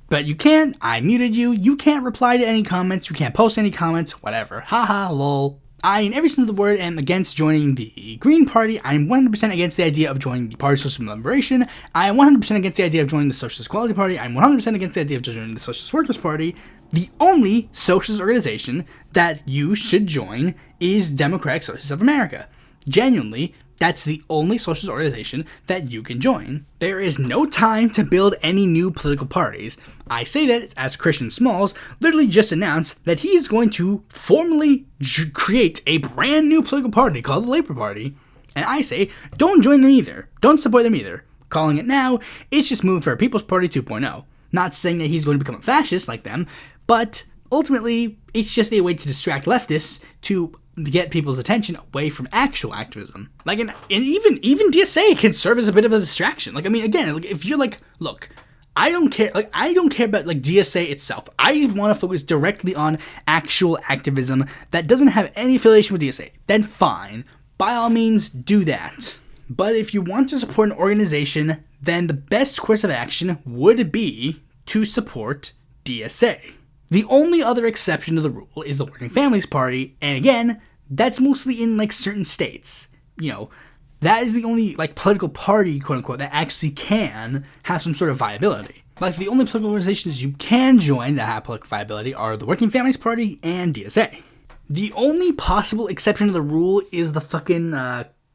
But you can't. I muted you. You can't reply to any comments. You can't post any comments. Whatever. Haha, lol. I, in every sense of the word, am against joining the Green Party. I am 100% against the idea of joining the Party of Socialism and Liberation. I am 100% against the idea of joining the Socialist Equality Party. I am 100% against the idea of joining the Socialist Workers' Party. The only socialist organization that you should join is Democratic Socialists of America. Genuinely, that's the only socialist organization that you can join. There is no time to build any new political parties. I say that as Christian Smalls literally just announced that he is going to formally create a brand new political party called the Labour Party. And I say, don't join them either. Don't support them either. Calling it now, it's just moving for a People's Party 2.0. Not saying that he's going to become a fascist like them, but ultimately, it's just a way to distract leftists to get people's attention away from actual activism. Like, and even DSA can serve as a bit of a distraction. Like, I mean, again, like, if you're like, look, I don't care about, like, DSA itself. I want to focus directly on actual activism that doesn't have any affiliation with DSA. Then fine. By all means, do that. But if you want to support an organization, then the best course of action would be to support DSA. The only other exception to the rule is the Working Families Party, and again, that's mostly in, like, certain states. That is the only, like, political party, quote-unquote, that actually can have some sort of viability. Like, the only political organizations you can join that have political viability are the Working Families Party and DSA. The only possible exception to the rule is the fucking,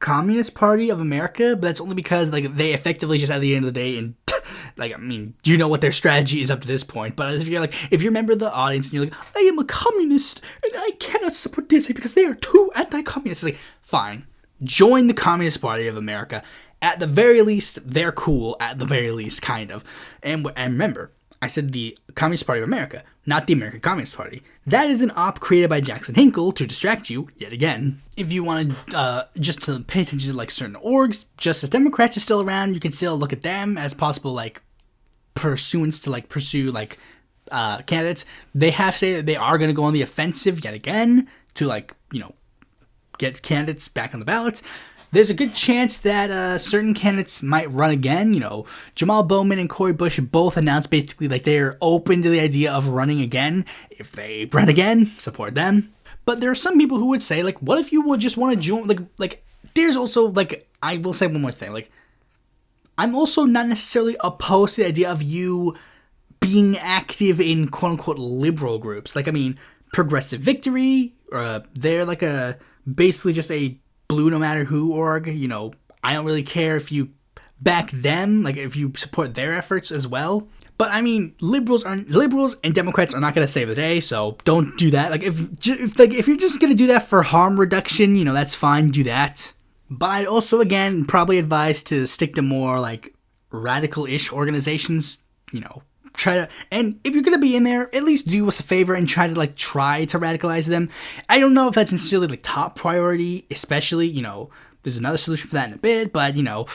Communist Party of America, but that's only because, like, they effectively just at the end of the day, and like, I mean, you know what their strategy is up to this point, but if you're a member of the audience and you're like, I am a communist and I cannot support DSA because they are too anti-communist, it's like, fine, join the Communist Party of America. At the very least, they're cool, at the very least, kind of. And remember, I said the Communist Party of America, not the American Communist Party. That is an op created by Jackson Hinkle to distract you, yet again. If you want to just to pay attention to like certain orgs, just as Democrats are still around, you can still look at them as possible like pursuants to like pursue like candidates. They have stated that they are going to go on the offensive yet again to like, you know, get candidates back on the ballot. There's a good chance that certain candidates might run again. You know, Jamal Bowman and Cori Bush both announced basically like they're open to the idea of running again. If they run again, support them. But there are some people who would say, like, what if you would just want to join? Like, there's also, like, I will say one more thing. Like, I'm also not necessarily opposed to the idea of you being active in quote-unquote liberal groups. Like, I mean, Progressive Victory, they're like basically just a blue no matter who org. You know, I don't really care if you back them, like if you support their efforts as well. But I mean, liberals and Democrats are not going to save the day, so don't do that. Like if you're just going to do that for harm reduction, you know, that's fine, do that. But I'd also again probably advise to stick to more like radical-ish organizations, you know. And if you're going to be in there, at least do us a favor and try to radicalize them. I don't know if that's necessarily like top priority, especially, you know, there's another solution for that in a bit, but, you know,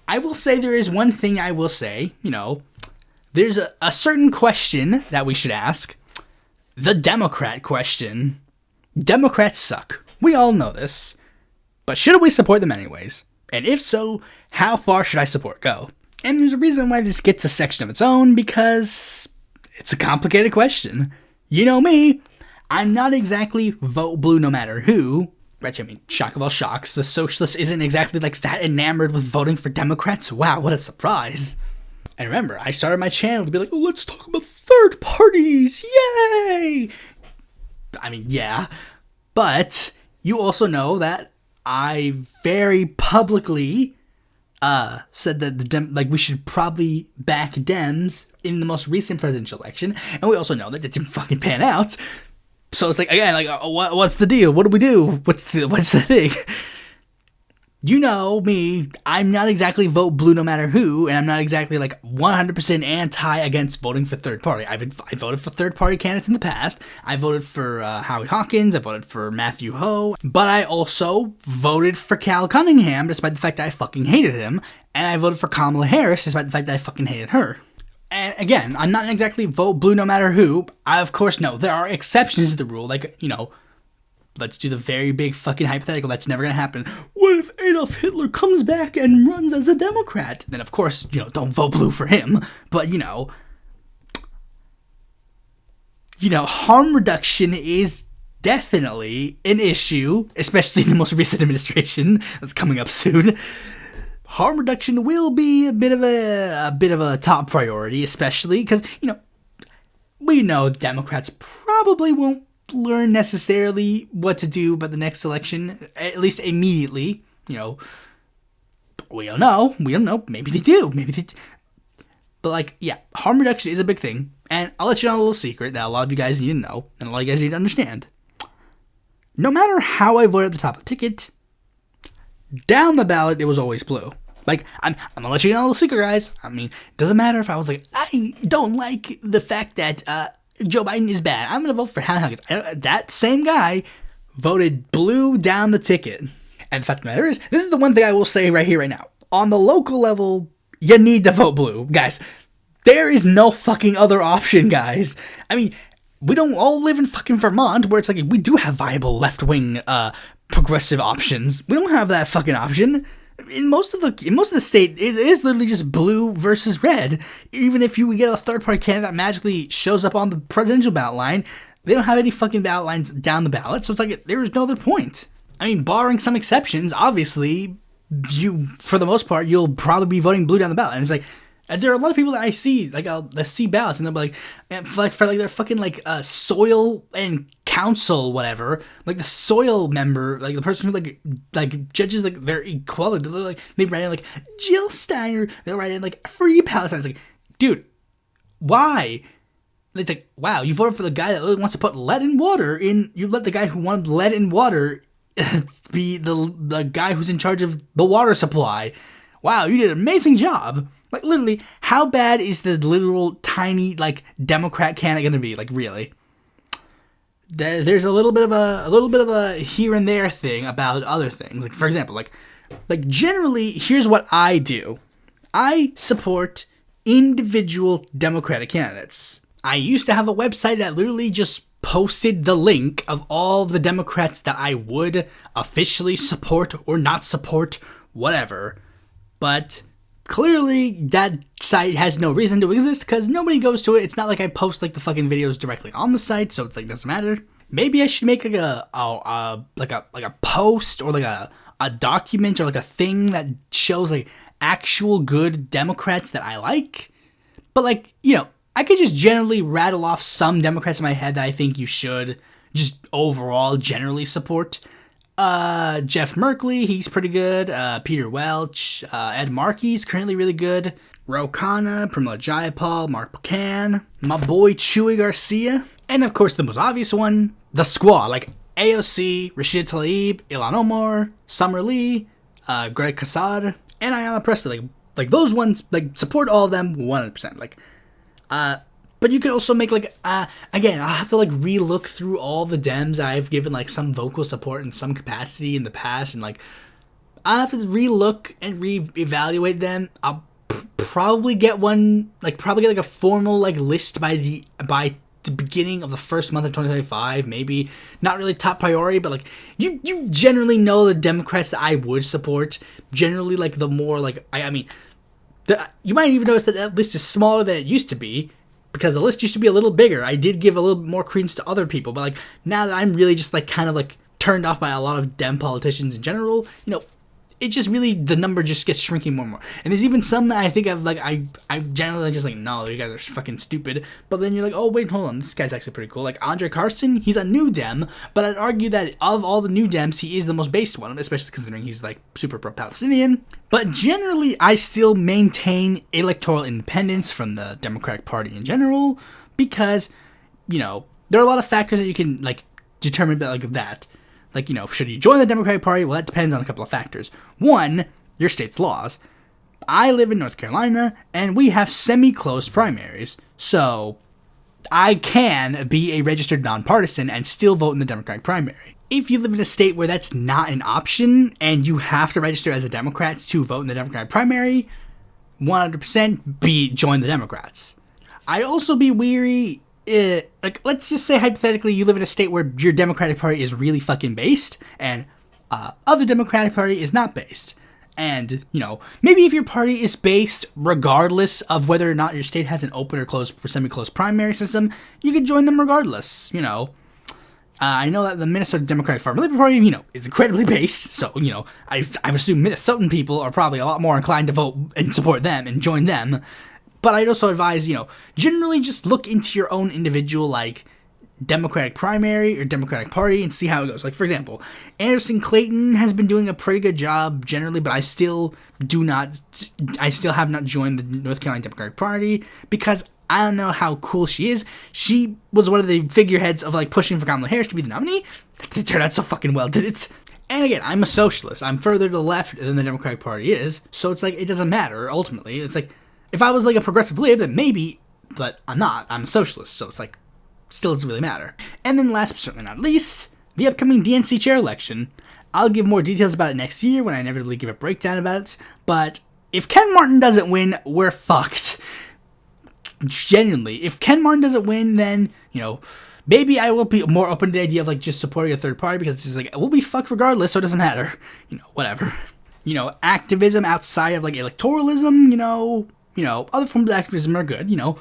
I will say there is one thing I will say, you know, there's a certain question that we should ask. The Democrat question. Democrats suck. We all know this. But should we support them anyways? And if so, how far should I support go? And there's a reason why this gets a section of its own, because it's a complicated question. You know me, I'm not exactly vote blue no matter who. Which, I mean, shock of all shocks, the socialist isn't exactly like that enamored with voting for Democrats. Wow, what a surprise. And remember, I started my channel to be like, oh, let's talk about third parties, yay! I mean, yeah. But you also know that I very publicly said that we should probably back Dems in the most recent presidential election, and we also know that it didn't fucking pan out. So it's like, again, like, what's the deal? What do we do? What's the thing? You know me, I'm not exactly vote blue no matter who, and I'm not exactly like 100% anti against voting for third party. I voted for third party candidates in the past. I voted for Howie Hawkins. I voted for Matthew Ho. But I also voted for Cal Cunningham, despite the fact that I fucking hated him. And I voted for Kamala Harris, despite the fact that I fucking hated her. And again, I'm not exactly vote blue no matter who. I, of course, know there are exceptions to the rule, like, you know, let's do the very big fucking hypothetical that's never gonna happen. What if Adolf Hitler comes back and runs as a Democrat? Then, of course, you know, don't vote blue for him. But, you know, harm reduction is definitely an issue, especially in the most recent administration that's coming up soon. Harm reduction will be a bit of a top priority, especially because, you know, we know Democrats probably won't learn necessarily what to do by the next election, at least immediately. You know, we don't know. Maybe they do. But, like, yeah, harm reduction is a big thing. And I'll let you know a little secret that a lot of you guys need to know, and a lot of you guys need to understand. No matter how I voted at the top of the ticket, down the ballot, it was always blue. Like, I'm going to let you know a little secret, guys. I mean, it doesn't matter if I was like, I don't like the fact that Joe Biden is bad. I'm going to vote for Howie Hawkins. That same guy voted blue down the ticket. And the fact of the matter is, this is the one thing I will say right here, right now. On the local level, you need to vote blue. Guys, there is no fucking other option, guys. I mean, we don't all live in fucking Vermont, where it's like, we do have viable left-wing progressive options. We don't have that fucking option. In most of the state, it is literally just blue versus red. Even if you get a third-party candidate that magically shows up on the presidential ballot line, they don't have any fucking ballot lines down the ballot, so it's like, there is no other point. I mean, barring some exceptions, obviously, for the most part, you'll probably be voting blue down the ballot. And it's like, there are a lot of people that I see, like, I'll see ballots, and they'll be like, for their fucking, like, soil and council, whatever, like, the soil member, like, the person who, like judges, like, their equality, they write in, like, Jill Steiner, they'll write in, like, Free Palestine. It's like, dude, why? It's like, wow, you voted for the guy that wants to put lead in water in, you let the guy who wanted lead in water be the guy who's in charge of the water supply. Wow, you did an amazing job. Like, literally, how bad is the literal tiny, like, Democrat candidate going to be? Like, really? There's a little bit of a here and there thing about other things. Like, for example, like generally, here's what I do. I support individual Democratic candidates. I used to have a website that literally just posted the link of all the Democrats that I would officially support or not support, whatever. But clearly, that site has no reason to exist because nobody goes to it. It's not like I post like the fucking videos directly on the site, so it's like doesn't matter. Maybe I should make like a post or like a document or like a thing that shows like actual good Democrats that I like. But like, you know, I could just generally rattle off some Democrats in my head that I think you should just overall generally support. Jeff Merkley, he's pretty good. Peter Welch, Ed Markey's currently really good. Ro Khanna, Pramila Jayapal, Mark Buchan, my boy Chewy Garcia, and of course the most obvious one, the squad, like AOC, Rashida Tlaib, Ilhan Omar, Summer Lee, Greg Kassad, and Ayanna Pressley. Like those ones, like support all of them 100%. Like, but you could also make like, again, I'll have to like re-look through all the Dems I've given like some vocal support in some capacity in the past, and like I'll have to re-look and re-evaluate them. I'll probably get one, like probably get like a formal like list by the beginning of the first month of 2025, maybe. Not really top priority, but like you generally know the Democrats that I would support. Generally, like the more like, I mean, you might even notice that list is smaller than it used to be, because the list used to be a little bigger. I did give a little more credence to other people, but like now that I'm really just like kind of like turned off by a lot of Dem politicians in general, you know, it just really, the number just gets shrinking more and more. And there's even some that I think I've like, I generally just like, no, you guys are fucking stupid. But then you're like, oh wait, hold on, this guy's actually pretty cool. Like Andre Carson, he's a new Dem, but I'd argue that of all the new Dems, he is the most based one, especially considering he's like super pro-Palestinian. But generally, I still maintain electoral independence from the Democratic Party in general, because, you know, there are a lot of factors that you can like determine like that. Like, you know, should you join the Democratic Party? Well, that depends on a couple of factors. One, your state's laws. I live in North Carolina, and we have semi-closed primaries. So, I can be a registered nonpartisan and still vote in the Democratic primary. If you live in a state where that's not an option, and you have to register as a Democrat to vote in the Democratic primary, 100% join the Democrats. I'd also be weary... like, let's just say hypothetically you live in a state where your Democratic Party is really fucking based, and other Democratic Party is not based. And, you know, maybe if your party is based regardless of whether or not your state has an open or closed or semi-closed primary system, you can join them regardless, you know. I know that the Minnesota Democratic Farm Labor Party, you know, is incredibly based, so, you know, I've assumed Minnesotan people are probably a lot more inclined to vote and support them and join them. But I'd also advise, you know, generally just look into your own individual, like, Democratic primary or Democratic Party and see how it goes. Like, for example, Anderson Clayton has been doing a pretty good job generally, but I still have not joined the North Carolina Democratic Party because I don't know how cool she is. She was one of the figureheads of, like, pushing for Kamala Harris to be the nominee. That didn't turn out so fucking well, did it? And again, I'm a socialist. I'm further to the left than the Democratic Party is, so it's like, it doesn't matter, ultimately. It's like, if I was like a progressive lib, then maybe, but I'm not. I'm a socialist, so it's like, still doesn't really matter. And then last but certainly not least, the upcoming DNC chair election. I'll give more details about it next year when I inevitably give a breakdown about it, but if Ken Martin doesn't win, we're fucked. Genuinely, if Ken Martin doesn't win, then, you know, maybe I will be more open to the idea of like just supporting a third party, because it's just like, we'll be fucked regardless, so it doesn't matter. You know, whatever. You know, activism outside of like electoralism, you know, other forms of activism are good, you know.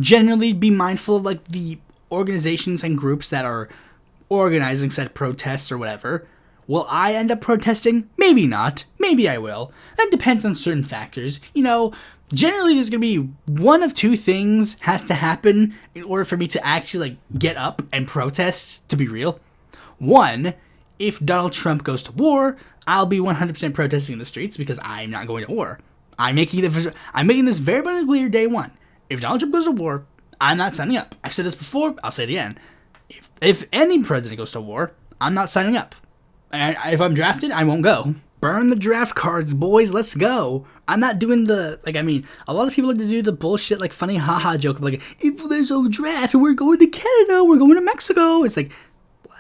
Generally be mindful of, like, the organizations and groups that are organizing said protests or whatever. Will I end up protesting? Maybe not. Maybe I will. That depends on certain factors. You know, generally there's going to be one of two things has to happen in order for me to actually, like, get up and protest, to be real. One, if Donald Trump goes to war, I'll be 100% protesting in the streets because I'm not going to war. I'm making this very abundantly clear day one. If Donald Trump goes to war, I'm not signing up. I've said this before, I'll say it again. If any president goes to war, I'm not signing up. And if I'm drafted, I won't go. Burn the draft cards, boys. Let's go. I'm not doing the, a lot of people like to do the bullshit, funny haha joke of, if there's a draft, we're going to Canada, we're going to Mexico. It's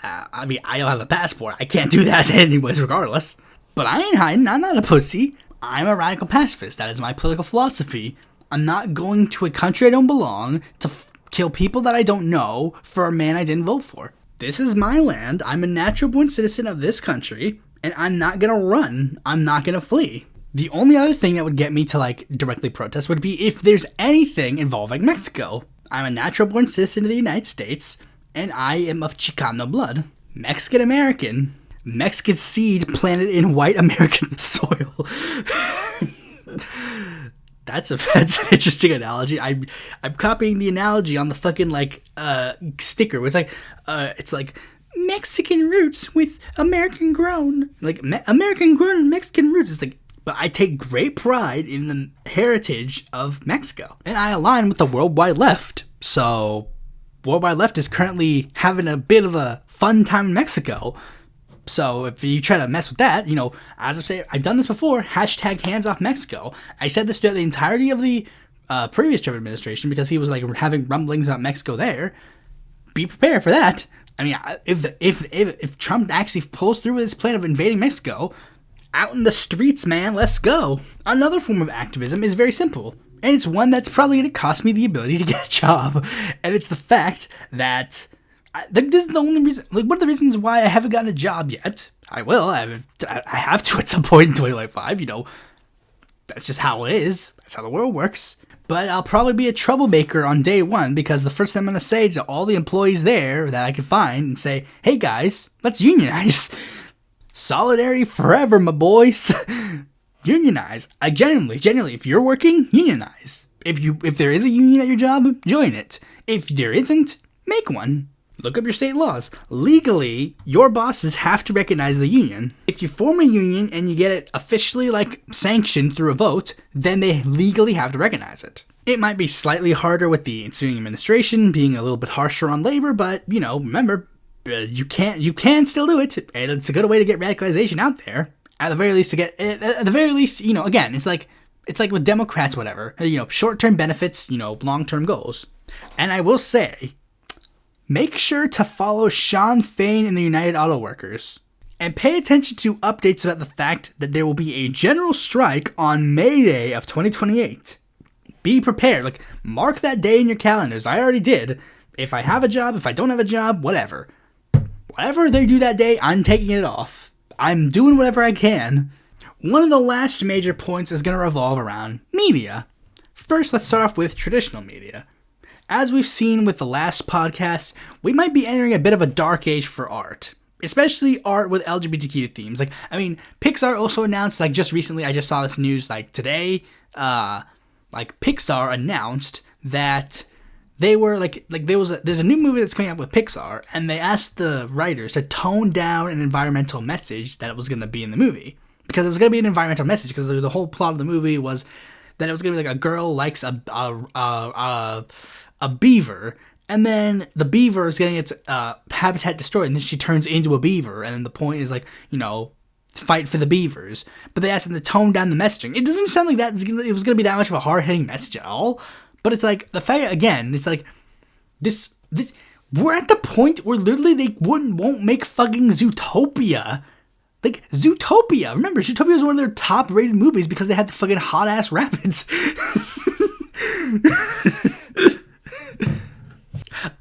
I don't have a passport. I can't do that anyways, regardless. But I ain't hiding. I'm not a pussy. I'm a radical pacifist. That is my political philosophy. I'm not going to a country I don't belong to kill people that I don't know for a man I didn't vote for. This is my land. I'm a natural-born citizen of this country. And I'm not going to run. I'm not going to flee. The only other thing that would get me to, directly protest would be if there's anything involving Mexico. I'm a natural-born citizen of the United States, and I am of Chicano blood. Mexican-American. Mexican seed planted in white American soil. That's an interesting analogy. I'm copying the analogy on the fucking, sticker. It's Mexican roots with American grown. American grown and Mexican roots. But I take great pride in the heritage of Mexico. And I align with the worldwide left. So, worldwide left is currently having a bit of a fun time in Mexico. So, if you try to mess with that, as I say, I've done this before, hashtag hands off Mexico. I said this throughout the entirety of the previous Trump administration because he was having rumblings about Mexico there. Be prepared for that. If Trump actually pulls through with his plan of invading Mexico, out in the streets, man, let's go. Another form of activism is very simple, and it's one that's probably going to cost me the ability to get a job, and it's the fact that this is the only reason, one of the reasons why I haven't gotten a job yet. I will. I have to at some point in 2025, That's just how it is. That's how the world works. But I'll probably be a troublemaker on day one because the first thing I'm going to say to all the employees there that I can find and say, hey guys, let's unionize. Solidarity forever, my boys. Unionize. I genuinely, if you're working, unionize. If there is a union at your job, join it. If there isn't, make one. Look up your state laws. Legally, your bosses have to recognize the union. If you form a union and you get it officially, sanctioned through a vote, then they legally have to recognize it. It might be slightly harder with the ensuing administration, being a little bit harsher on labor, but, remember, you can still do it, and it's a good way to get radicalization out there. At the very least, again, it's like with Democrats, whatever, short-term benefits, long-term goals. And I will say, make sure to follow Sean Fain and the United Auto Workers. And pay attention to updates about the fact that there will be a general strike on May Day of 2028. Be prepared. Mark that day in your calendars. I already did. If I have a job, if I don't have a job, whatever. Whatever they do that day, I'm taking it off. I'm doing whatever I can. One of the last major points is going to revolve around media. First, let's start off with traditional media. As we've seen with the last podcast, we might be entering a bit of a dark age for art. Especially art with LGBTQ themes. Pixar also announced, just recently, I just saw this news, today, Pixar announced that they were, there's a new movie that's coming out with Pixar, and they asked the writers to tone down an environmental message that it was going to be in the movie. Because it was going to be an environmental message, because the whole plot of the movie was that it was going to be a girl likes a beaver, and then the beaver is getting its habitat destroyed, and then she turns into a beaver, and then the point is fight for the beavers. But they asked them to tone down the messaging. It doesn't sound like that it was going to be that much of a hard-hitting message at all, but it's the fact, again, it's this we're at the point where literally they won't make fucking Zootopia. Zootopia, remember, Zootopia was one of their top-rated movies because they had the fucking hot-ass rabbits.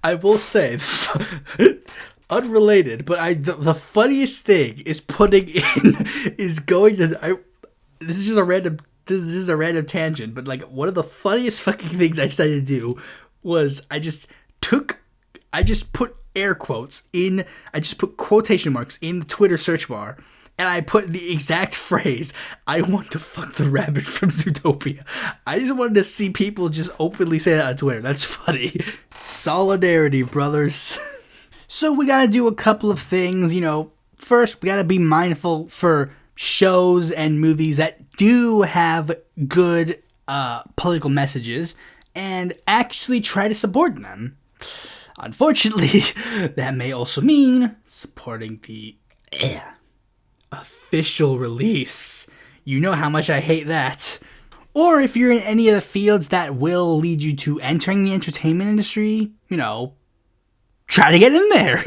I will say, unrelated, but the funniest thing is this is just a random tangent, but one of the funniest fucking things I decided to do was I just put air quotes in, I just put quotation marks in the Twitter search bar, and I put the exact phrase, I want to fuck the rabbit from Zootopia. I just wanted to see people just openly say that on Twitter. That's funny. Solidarity, brothers. So we gotta do a couple of things, First, we gotta be mindful for shows and movies that do have good political messages and actually try to support them. Unfortunately, that may also mean supporting the official release. You know how much I hate that. Or if you're in any of the fields that will lead you to entering the entertainment industry, try to get in there,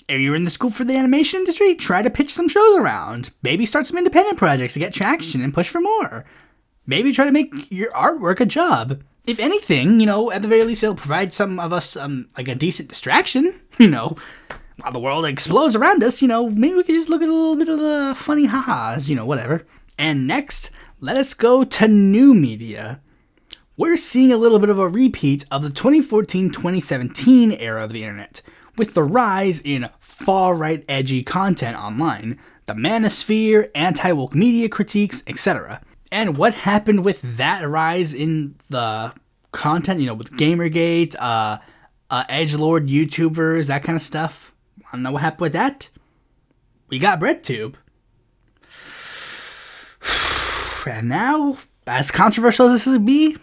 If you're in the school for the animation industry, try to pitch some shows around. Maybe start some independent projects to get traction and push for more. Maybe try to make your artwork a job. If anything, at the very least, it'll provide some of us, like a decent distraction, while the world explodes around us, maybe we could just look at a little bit of the funny ha-has, whatever. And next, let us go to new media. We're seeing a little bit of a repeat of the 2014-2017 era of the internet, with the rise in far-right edgy content online, the manosphere, anti-woke media critiques, etc. And what happened with that rise in the content, with Gamergate, edgelord YouTubers, that kind of stuff? Wanna know what happened with that? We got BreadTube. And now, as controversial as this would be,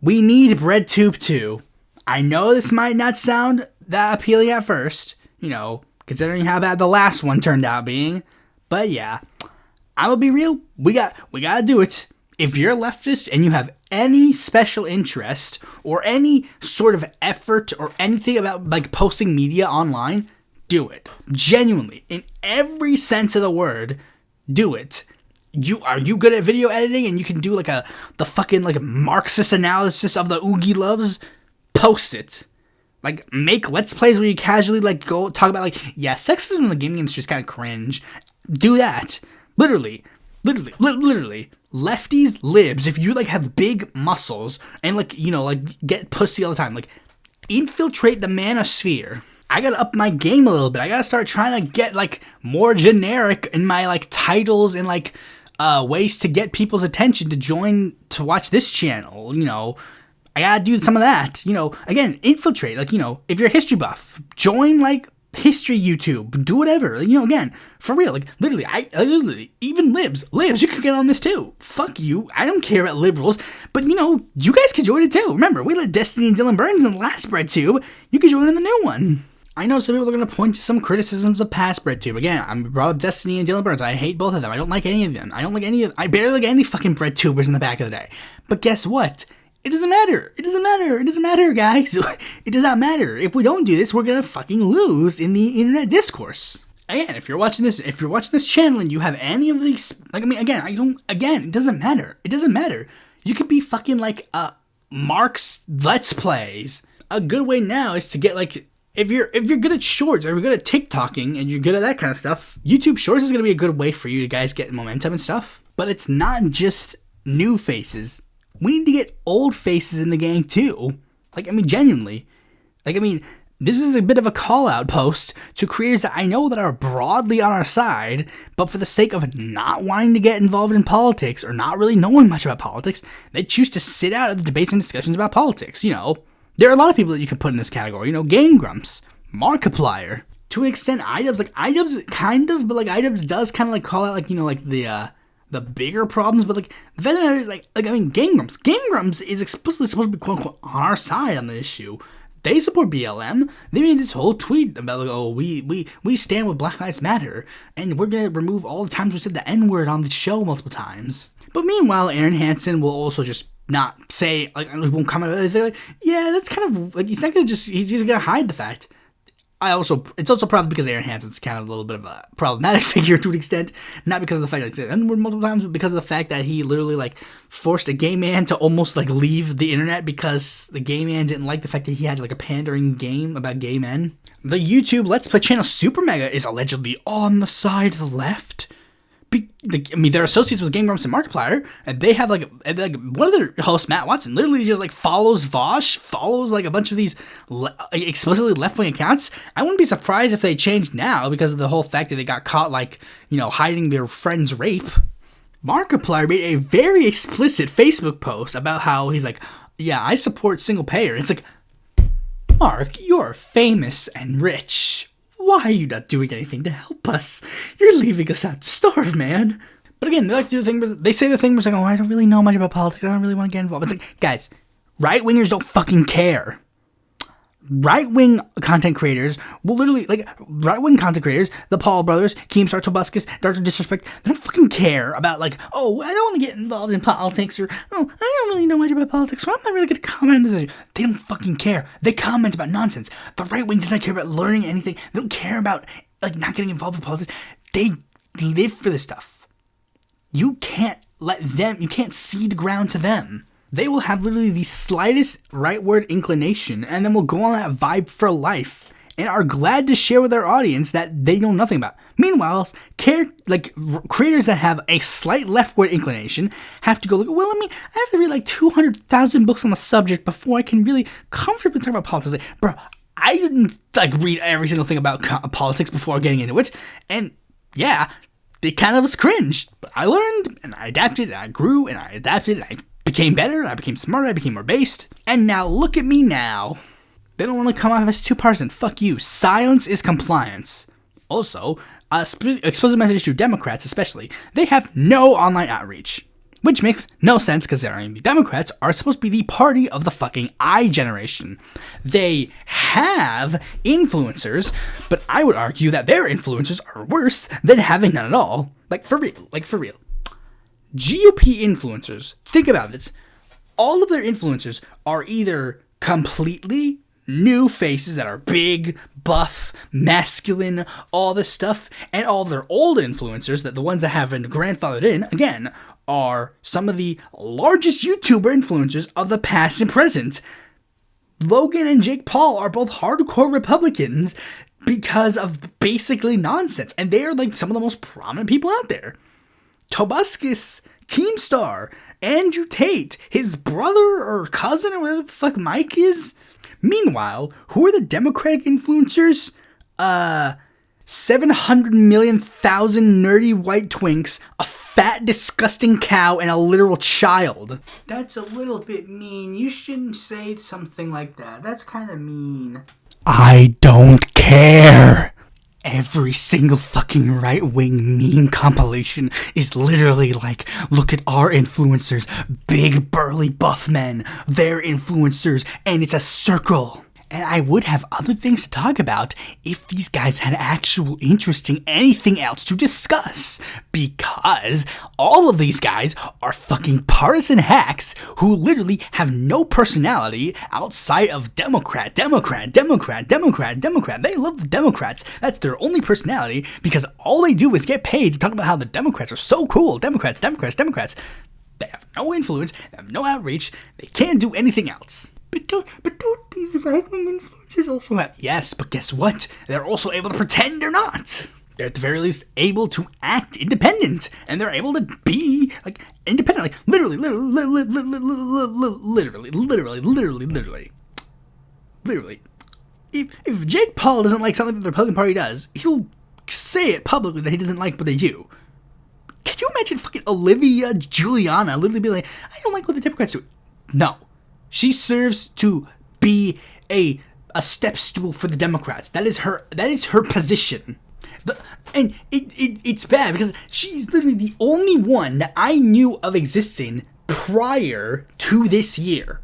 we need BreadTube too. I know this might not sound that appealing at first, considering how bad the last one turned out being. But yeah, I'm gonna be real. We gotta do it. If you're a leftist and you have any special interest or any sort of effort or anything about like posting media online, do it. Genuinely, in every sense of the word, do it. Are you good at video editing and you can do the fucking Marxist analysis of the Oogie Loves? Post it. Make Let's Plays where you casually go talk about sexism in the gaming industry is kind of cringe. Do that. Literally. Lefties, libs, if you have big muscles and get pussy all the time, infiltrate the manosphere. I gotta up my game a little bit. I gotta start trying to get more generic in my titles and ways to get people's attention to join to watch this channel. I gotta do some of that. Again, infiltrate. If you're a history buff, join history YouTube. Do whatever. Again, for real. Literally, even libs, you can get on this too. Fuck you. I don't care about liberals, but you guys can join it too. Remember, we let Destiny and Dylan Burns in the last BreadTube. You can join in the new one. I know some people are going to point to some criticisms of past BreadTube. Again, I'm brought up Destiny and Dylan Burns. I hate both of them. I don't like any of them. I barely like any fucking BreadTubers in the back of the day. But guess what? It doesn't matter. It doesn't matter, guys. It does not matter. If we don't do this, we're going to fucking lose in the internet discourse. Again, if you're watching this channel and you have any of these, it doesn't matter. It doesn't matter. You could be fucking Mark's Let's Plays. A good way now is to get if you're good at shorts, or you're good at TikToking, and you're good at that kind of stuff, YouTube Shorts is going to be a good way for you to guys get momentum and stuff. But it's not just new faces. We need to get old faces in the gang too. Genuinely. This is a bit of a call-out post to creators that I know that are broadly on our side, but for the sake of not wanting to get involved in politics or not really knowing much about politics, they choose to sit out of the debates and discussions about politics, There are a lot of people that you could put in this category, Game Grumps, Markiplier. To an extent, iDubbbz, iDubbbz kind of, but iDubbbz does kind of call out the bigger problems, but the fact of the matter is Game Grumps. Game Grumps is explicitly supposed to be quote unquote on our side on the issue. They support BLM. They made this whole tweet about we stand with Black Lives Matter, and we're gonna remove all the times we said the N-word on the show multiple times. But meanwhile, Aaron Hansen will also just not say won't comment. They're yeah, that's kind of he's not gonna he's gonna hide the fact. It's also probably because Aaron Hansen's kind of a little bit of a problematic figure to an extent, not because of the fact that he said N-word multiple times, but because of the fact that he literally forced a gay man to almost leave the internet because the gay man didn't like the fact that he had a pandering game about gay men. The YouTube Let's Play channel Super Mega is allegedly on the side of the left. They're associates with Game Grumps and Markiplier, and they have one of their hosts, Matt Watson, literally just follows Vosh, follows a bunch of these explicitly left-wing accounts. I wouldn't be surprised if they changed now because of the whole fact that they got caught hiding their friend's rape. Markiplier made a very explicit Facebook post about how he's yeah, I support single payer. It's Mark, you're famous and rich. Why are you not doing anything to help us? You're leaving us out to starve, man. But again, they like to do the thing where they say the thing where it's I don't really know much about politics. I don't really want to get involved. It's guys, right-wingers don't fucking care. right-wing content creators will literally, like, right-wing content creators, the Paul brothers, Keemstar, Tobuscus, Dr. Disrespect, they don't fucking care about, like, oh, I don't want to get involved in politics, or, oh, I don't really know much about politics, so I'm not really going to comment on this issue. They don't fucking care. They comment about nonsense. The right-wing does not care about learning anything. They don't care about, like, not getting involved in politics. They live for this stuff. You can't cede ground to them. They will have literally the slightest rightward inclination, and then will go on that vibe for life, and are glad to share with their audience that they know nothing about. Meanwhile, creators that have a slight leftward inclination have to go, like, well, I have to read like 200,000 books on the subject before I can really comfortably talk about politics. Like, bro, I didn't read every single thing about politics before getting into it, and yeah, it kind of was cringe, but I learned, and I adapted, and I grew, and I adapted, and I became better, I became smarter, I became more based, and now look at me now. They don't want to come off as too partisan. Fuck you. Silence is compliance. Also, explicit message to Democrats especially, they have no online outreach. Which makes no sense, because the Democrats are supposed to be the party of the fucking I generation. They have influencers, but I would argue that their influencers are worse than having none at all. Like, for real. GOP influencers, think about it, all of their influencers are either completely new faces that are big, buff, masculine, all this stuff, and all their old influencers, that the ones that have been grandfathered in, again, are some of the largest YouTuber influencers of the past and present. Logan and Jake Paul are both hardcore Republicans because of basically nonsense, and they are like some of the most prominent people out there. Tobuscus, Keemstar, Andrew Tate, his brother or cousin or whatever the fuck Mike is. Meanwhile, who are the Democratic influencers? 700 million thousand nerdy white twinks, a fat disgusting cow, and a literal child. That's a little bit mean. You shouldn't say something like that. That's kind of mean. I don't care. Every single fucking right-wing meme compilation is literally like, look at our influencers, big burly buff men, their influencers, and it's a circle. And I would have other things to talk about if these guys had actual interest in anything else to discuss. Because all of these guys are fucking partisan hacks who literally have no personality outside of Democrat. They love the Democrats. That's their only personality, because all they do is get paid to talk about how the Democrats are so cool. Democrats. They have no influence, they have no outreach, they can't do anything else. But don't these right-wing influencers also have... Yes, but guess what? They're also able to pretend they're not. They're at the very least able to act independent, and they're able to be, like, independent. Like, literally. If Jake Paul doesn't like something that the Republican Party does, he'll say it publicly that he doesn't like what they do. Can you imagine fucking Olivia Juliana literally be like, I don't like what the Democrats do? No. She serves to be a step stool for the Democrats. That is her position. And it's bad because she's literally the only one that I knew of existing prior to this year.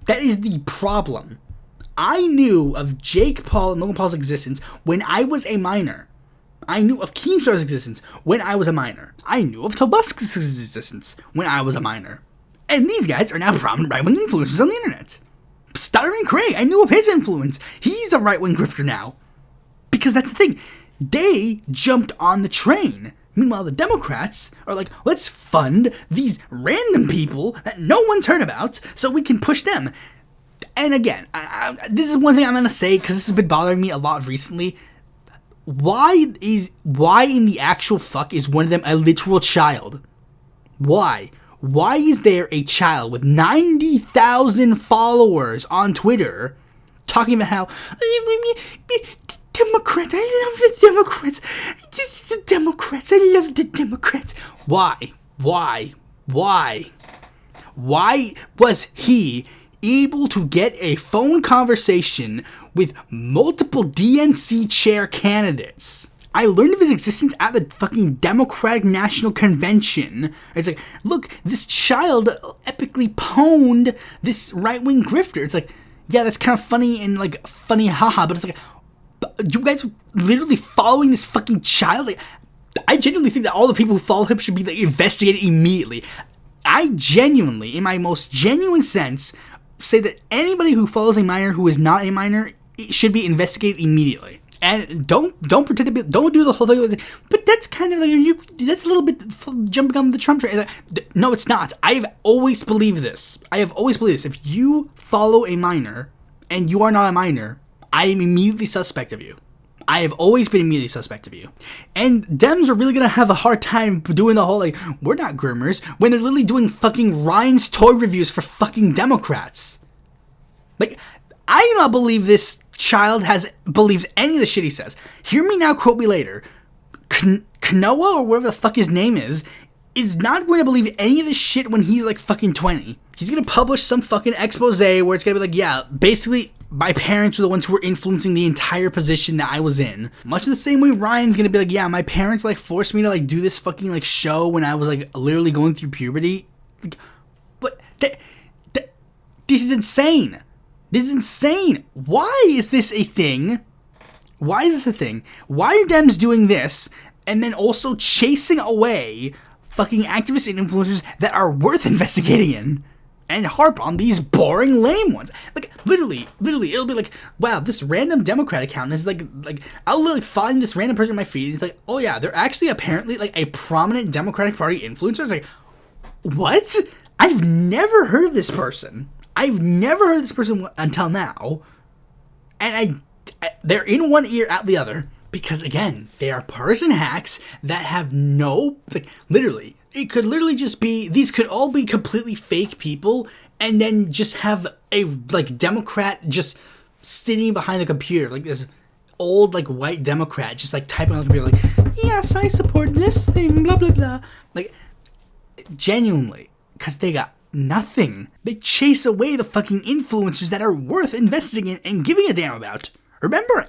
That is the problem. I knew of Jake Paul and Logan Paul's existence when I was a minor. I knew of Keemstar's existence when I was a minor. I knew of Tobuscus' existence when I was a minor. And these guys are now prominent right-wing influencers on the internet. Stuttering Craig, I knew of his influence. He's a right-wing grifter now. Because that's the thing. They jumped on the train. Meanwhile, the Democrats are like, let's fund these random people that no one's heard about so we can push them. And again, this is one thing I'm going to say because this has been bothering me a lot recently. Why in the actual fuck is one of them a literal child? Why? Why is there a child with 90,000 followers on Twitter talking about how Democrats, I love the Democrats. The Democrats, I love the Democrats. Why? Why was he able to get a phone conversation with multiple DNC chair candidates? I learned of his existence at the fucking Democratic National Convention. It's like, look, this child epically pwned this right-wing grifter. It's like, yeah, that's kind of funny and like funny, haha, but it's like, you guys are literally following this fucking child. Like, I genuinely think that all the people who follow him should be like investigated immediately. I genuinely, in my most genuine sense, say that anybody who follows a minor who is not a minor should be investigated immediately. And don't pretend to be, don't do the whole thing. But that's kind of like, that's a little bit jumping on the Trump train. No, it's not. I've always believed this. If you follow a minor and you are not a minor, I am immediately suspect of you. I have always been immediately suspect of you. And Dems are really going to have a hard time doing the whole, like, we're not groomers, when they're literally doing fucking Ryan's toy reviews for fucking Democrats. Like, I do not believe this child believes any of the shit he says. Hear me now, quote me later. Knoa, or whatever the fuck his name is not going to believe any of this shit when he's like fucking 20. He's going to publish some fucking expose where it's going to be like, yeah, basically my parents were the ones who were influencing the entire position that I was in. Much the same way Ryan's going to be like, yeah, my parents like forced me to like do this fucking like show when I was like literally going through puberty. Like, but this is insane. This is insane. Why is this a thing? Why are Dems doing this and then also chasing away fucking activists and influencers that are worth investigating in? And harp on these boring, lame ones. Like, literally, it'll be like, wow, this random Democrat account is like, I'll literally find this random person in my feed, and it's like, oh yeah, they're actually apparently like a prominent Democratic Party influencer. It's like, what? I've never heard of this person. Until now. And they're in one ear, out the other. Because, again, they are partisan hacks that have no, like, literally, it could literally just be, these could all be completely fake people, and then just have a, like, Democrat just sitting behind the computer, like this old, like, white Democrat just, like, typing on the computer, like, yes, I support this thing, blah, blah, blah. Like, genuinely, because they got nothing. They chase away the fucking influencers that are worth investing in and giving a damn about. Remember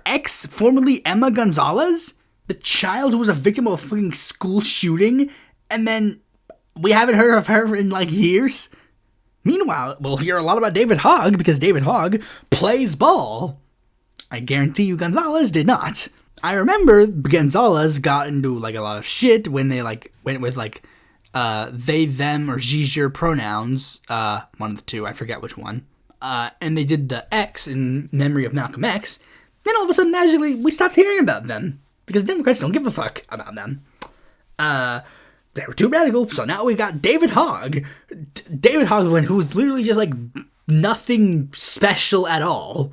formerly Emma Gonzalez? The child who was a victim of a fucking school shooting, and then we haven't heard of her in like years? Meanwhile, we'll hear a lot about David Hogg because David Hogg plays ball. I guarantee you Gonzalez did not. I remember Gonzalez got into like a lot of shit when they like went with like they, them, or she pronouns, one of the two, I forget which one, and they did the X in memory of Malcolm X. Then all of a sudden, magically, we stopped hearing about them because Democrats don't give a fuck about them. They were too radical, so now we got David Hogg. David Hogg, who was literally just like nothing special at all.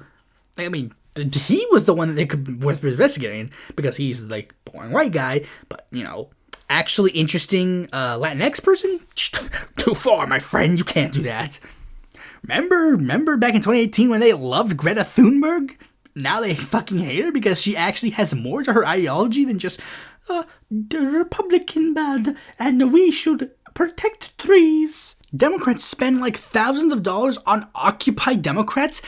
Like, I mean, he was the one that they could be worth investigating because he's like boring white guy, but you know, actually interesting Latinx person. Too far, my friend. You can't do that. Remember back in 2018 when they loved Greta Thunberg? Now they fucking hate her because she actually has more to her ideology than just the Republican bad and we should protect trees. Democrats spend like thousands of dollars on Occupy Democrats,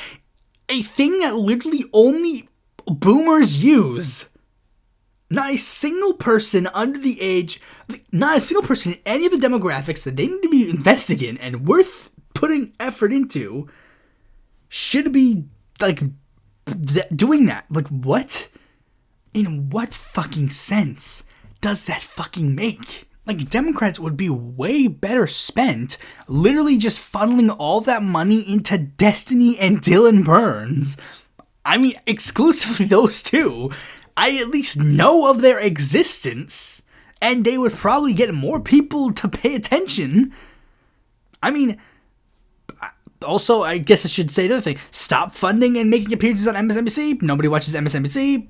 a thing that literally only boomers use. Not a single person under the age, not a single person in any of the demographics that they need to be invested in and worth putting effort into should be like doing that. Like, what? In what fucking sense does that fucking make? Like, Democrats would be way better spent literally just funneling all that money into Destiny and Dylan Burns. I mean, exclusively those two. I at least know of their existence, and they would probably get more people to pay attention. I mean, also, I guess I should say another thing. Stop funding and making appearances on MSNBC. Nobody watches MSNBC.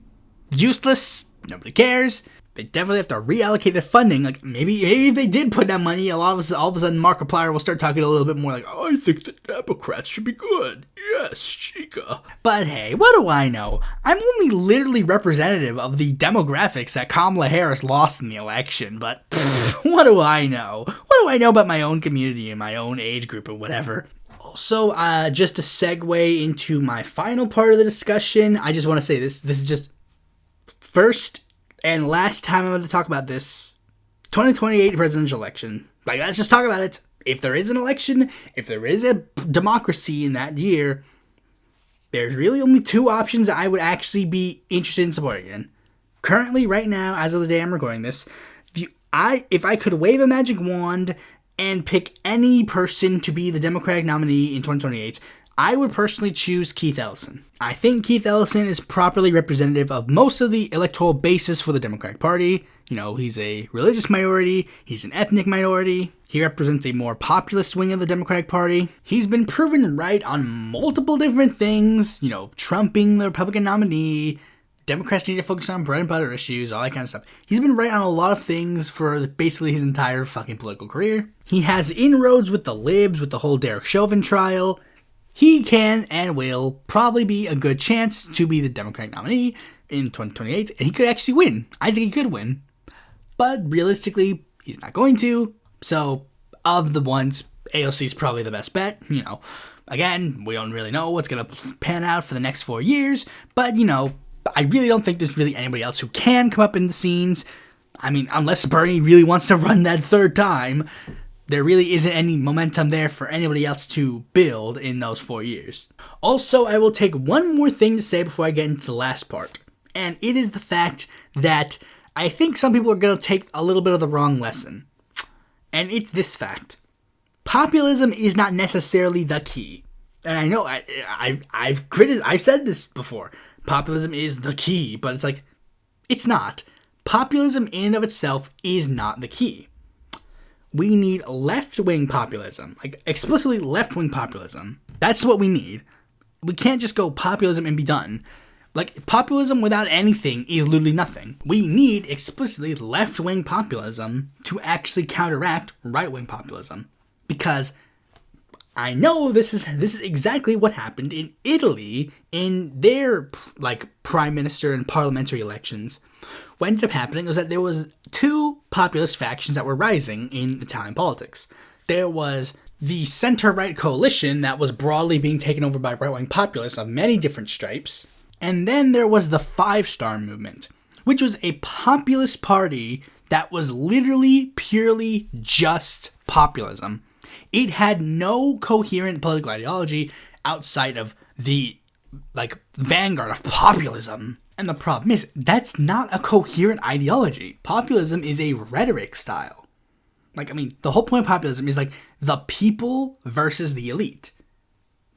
Useless. Nobody cares. They definitely have to reallocate their funding. Like, maybe if they did put that money, all of a sudden Markiplier will start talking a little bit more like, oh, I think the Democrats should be good. Yes, chica. But hey, what do I know? I'm only literally representative of the demographics that Kamala Harris lost in the election, but what do I know? What do I know about my own community and my own age group or whatever? Also, just to segue into my final part of the discussion, I just want to say this is just first and last time I'm going to talk about this 2028 presidential election. Like, let's just talk about it. If there is an election, if there is a democracy in that year, There's really only two options I would actually be interested in supporting in. Currently, right now, as of the day I'm recording this, if I could wave a magic wand and pick any person to be the Democratic nominee in 2028, I would personally choose Keith Ellison. I think Keith Ellison is properly representative of most of the electoral basis for the Democratic Party. You know, he's a religious minority, he's an ethnic minority, he represents a more populist wing of the Democratic Party. He's been proven right on multiple different things, you know, trumping the Republican nominee, Democrats need to focus on bread and butter issues, all that kind of stuff. He's been right on a lot of things for basically his entire fucking political career. He has inroads with the libs, with the whole Derek Chauvin trial. He can and will probably be a good chance to be the Democratic nominee in 2028, and he could actually win. I think he could win. But realistically, he's not going to. So, of the ones, AOC is probably the best bet. You know, again, we don't really know what's going to pan out for the next 4 years, but, you know, I really don't think there's really anybody else who can come up in the scenes. I mean, unless Bernie really wants to run that third time, there really isn't any momentum there for anybody else to build in those 4 years. Also, I will take one more thing to say before I get into the last part. And it is the fact that I think some people are going to take a little bit of the wrong lesson. And it's this fact. Populism is not necessarily the key. And I know I've said this before. Populism is the key, but it's like, it's not. Populism in and of itself is not the key. We need left-wing populism, like explicitly left-wing populism. That's what we need. We can't just go populism and be done. Like, populism without anything is literally nothing. We need explicitly left-wing populism to actually counteract right-wing populism. Because I know this is exactly what happened in Italy in their, like, prime minister and parliamentary elections. What ended up happening was that there was two populist factions that were rising in Italian politics. There was the center-right coalition that was broadly being taken over by right-wing populists of many different stripes. And then there was the Five Star Movement, which was a populist party that was literally purely just populism. It had no coherent political ideology outside of the, like, vanguard of populism. And the problem is, that's not a coherent ideology. Populism is a rhetoric style. Like, I mean, the whole point of populism is, like, the people versus the elite.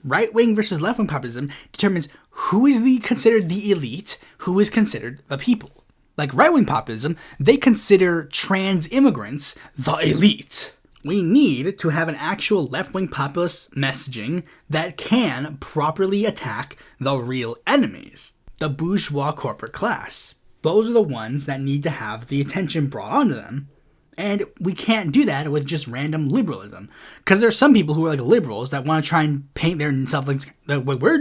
Right-wing versus left-wing populism determines who is considered the elite, who is considered the people. Like right-wing populism, they consider trans immigrants the elite. We need to have an actual left-wing populist messaging that can properly attack the real enemies, the bourgeois corporate class. Those are the ones that need to have the attention brought onto them. And we can't do that with just random liberalism. Because there are some people who are like liberals that want to try and paint themselves like, we're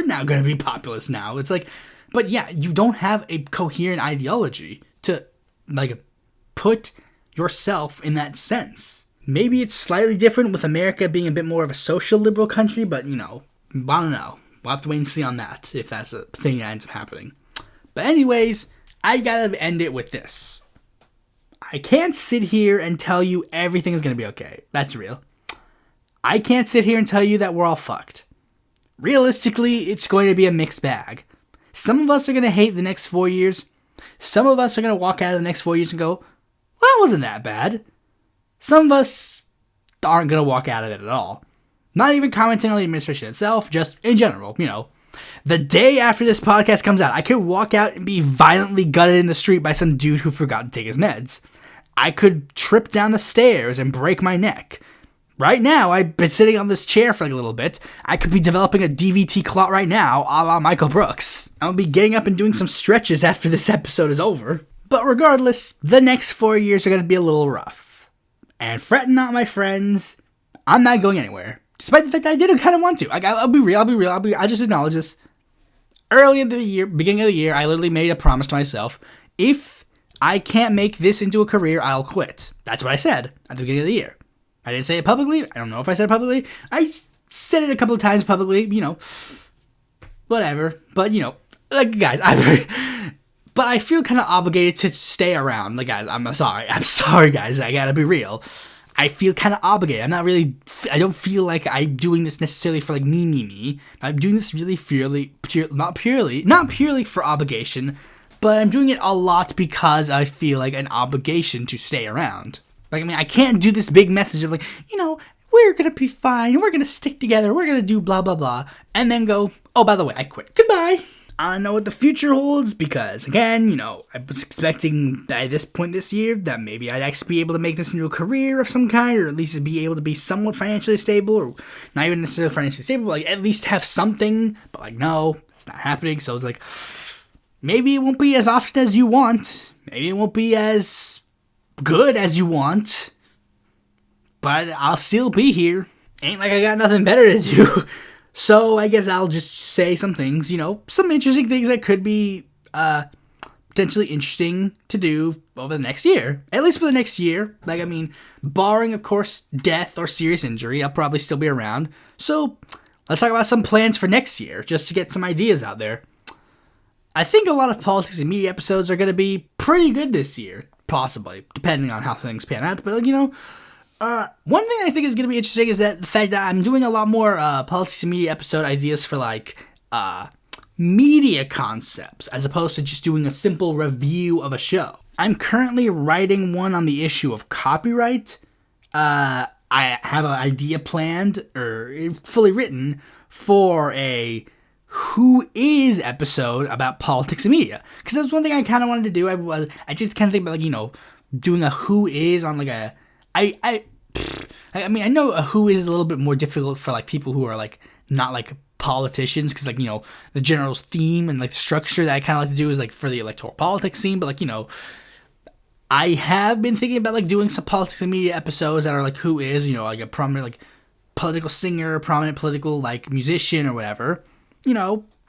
now going to be populist now. It's like, but yeah, you don't have a coherent ideology to, like, put yourself in that sense. Maybe it's slightly different with America being a bit more of a social liberal country, but, you know, I don't know. We'll have to wait and see on that, if that's a thing that ends up happening. But anyways, I gotta end it with this. I can't sit here and tell you everything is going to be okay. That's real. I can't sit here and tell you that we're all fucked. Realistically, it's going to be a mixed bag. Some of us are going to hate the next 4 years. Some of us are going to walk out of the next 4 years and go, well, that wasn't that bad. Some of us aren't going to walk out of it at all. Not even commenting on the administration itself, just in general, you know. The day after this podcast comes out, I could walk out and be violently gutted in the street by some dude who forgot to take his meds. I could trip down the stairs and break my neck. Right now, I've been sitting on this chair for like a little bit. I could be developing a DVT clot right now, a la Michael Brooks. I'll be getting up and doing some stretches after this episode is over. But regardless, the next 4 years are going to be a little rough. And fret not, my friends, I'm not going anywhere. Despite the fact that I did kind of want to. I'll be real. I just acknowledge this. Early in the year, beginning of the year, I literally made a promise to myself. If I can't make this into a career, I'll quit. That's what I said at the beginning of the year. I didn't say it publicly. I don't know if I said it publicly. I said it a couple of times publicly, you know. Whatever. But, you know, like, guys, but I feel kind of obligated to stay around. Like, guys, I'm sorry, guys. I gotta be real. I feel kind of obligated. I don't feel like I'm doing this necessarily for like me. I'm doing this really not purely for obligation, but I'm doing it a lot because I feel like an obligation to stay around. Like, I mean, I can't do this big message of like, we're gonna be fine, we're gonna stick together, we're gonna do blah blah blah, and then go, oh, by the way, I quit. Goodbye. I don't know what the future holds because, again, I was expecting that at this point this year that maybe I'd actually be able to make this into a career of some kind, or at least be able to be somewhat financially stable, or not even necessarily financially stable, but like at least have something. But like, no, it's not happening. So it's like, maybe it won't be as often as you want. Maybe it won't be as good as you want. But I'll still be here. Ain't like I got nothing better to do. So I guess I'll just say some things, some interesting things that could be potentially interesting to do over the next year. At least for the next year. Like, I mean, barring, of course, death or serious injury, I'll probably still be around. So let's talk about some plans for next year, just to get some ideas out there. I think a lot of politics and media episodes are going to be pretty good this year. Possibly, depending on how things pan out. But, one thing I think is going to be interesting is that the fact that I'm doing a lot more politics and media episode ideas for, media concepts, as opposed to just doing a simple review of a show. I'm currently writing one on the issue of copyright. I have an idea planned, or fully written, for a Who Is episode about politics and media. Because that's one thing I kind of wanted to do. I did kind of think about, doing a Who Is on, I mean, I know a Who Is a little bit more difficult for, people who are, not, politicians, because, the general theme and, the structure that I kind of like to do is, for the electoral politics scene, but, I have been thinking about, doing some politics and media episodes that are, Who Is, a prominent, political singer, prominent political, musician or whatever,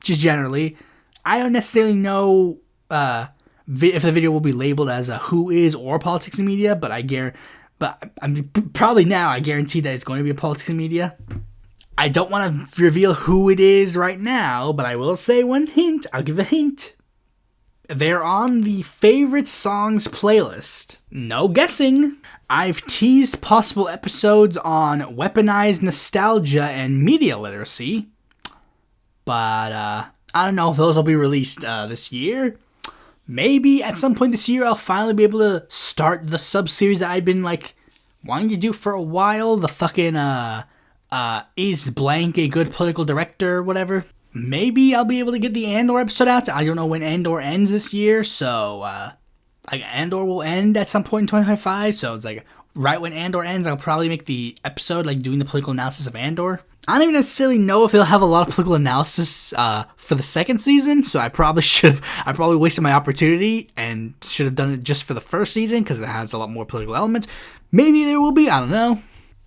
just generally. I don't necessarily know, if the video will be labeled as a Who Is or politics and media, but probably now I guarantee that it's going to be a politics and media. I don't want to reveal who it is right now, but I will say one hint. I'll give a hint. They're on the favorite songs playlist. No guessing. I've teased possible episodes on weaponized nostalgia and media literacy, but I don't know if those will be released this year. Maybe at some point this year I'll finally be able to start the sub-series that I've been, wanting to do for a while. The fucking, is blank a good political director or whatever. Maybe I'll be able to get the Andor episode out. I don't know when Andor ends this year, so, Andor will end at some point in 2025, so it's right when Andor ends, I'll probably make the episode, doing the political analysis of Andor. I don't even necessarily know if it'll have a lot of political analysis for the second season, so I probably wasted my opportunity and should have done it just for the first season because it has a lot more political elements. Maybe there will be, I don't know.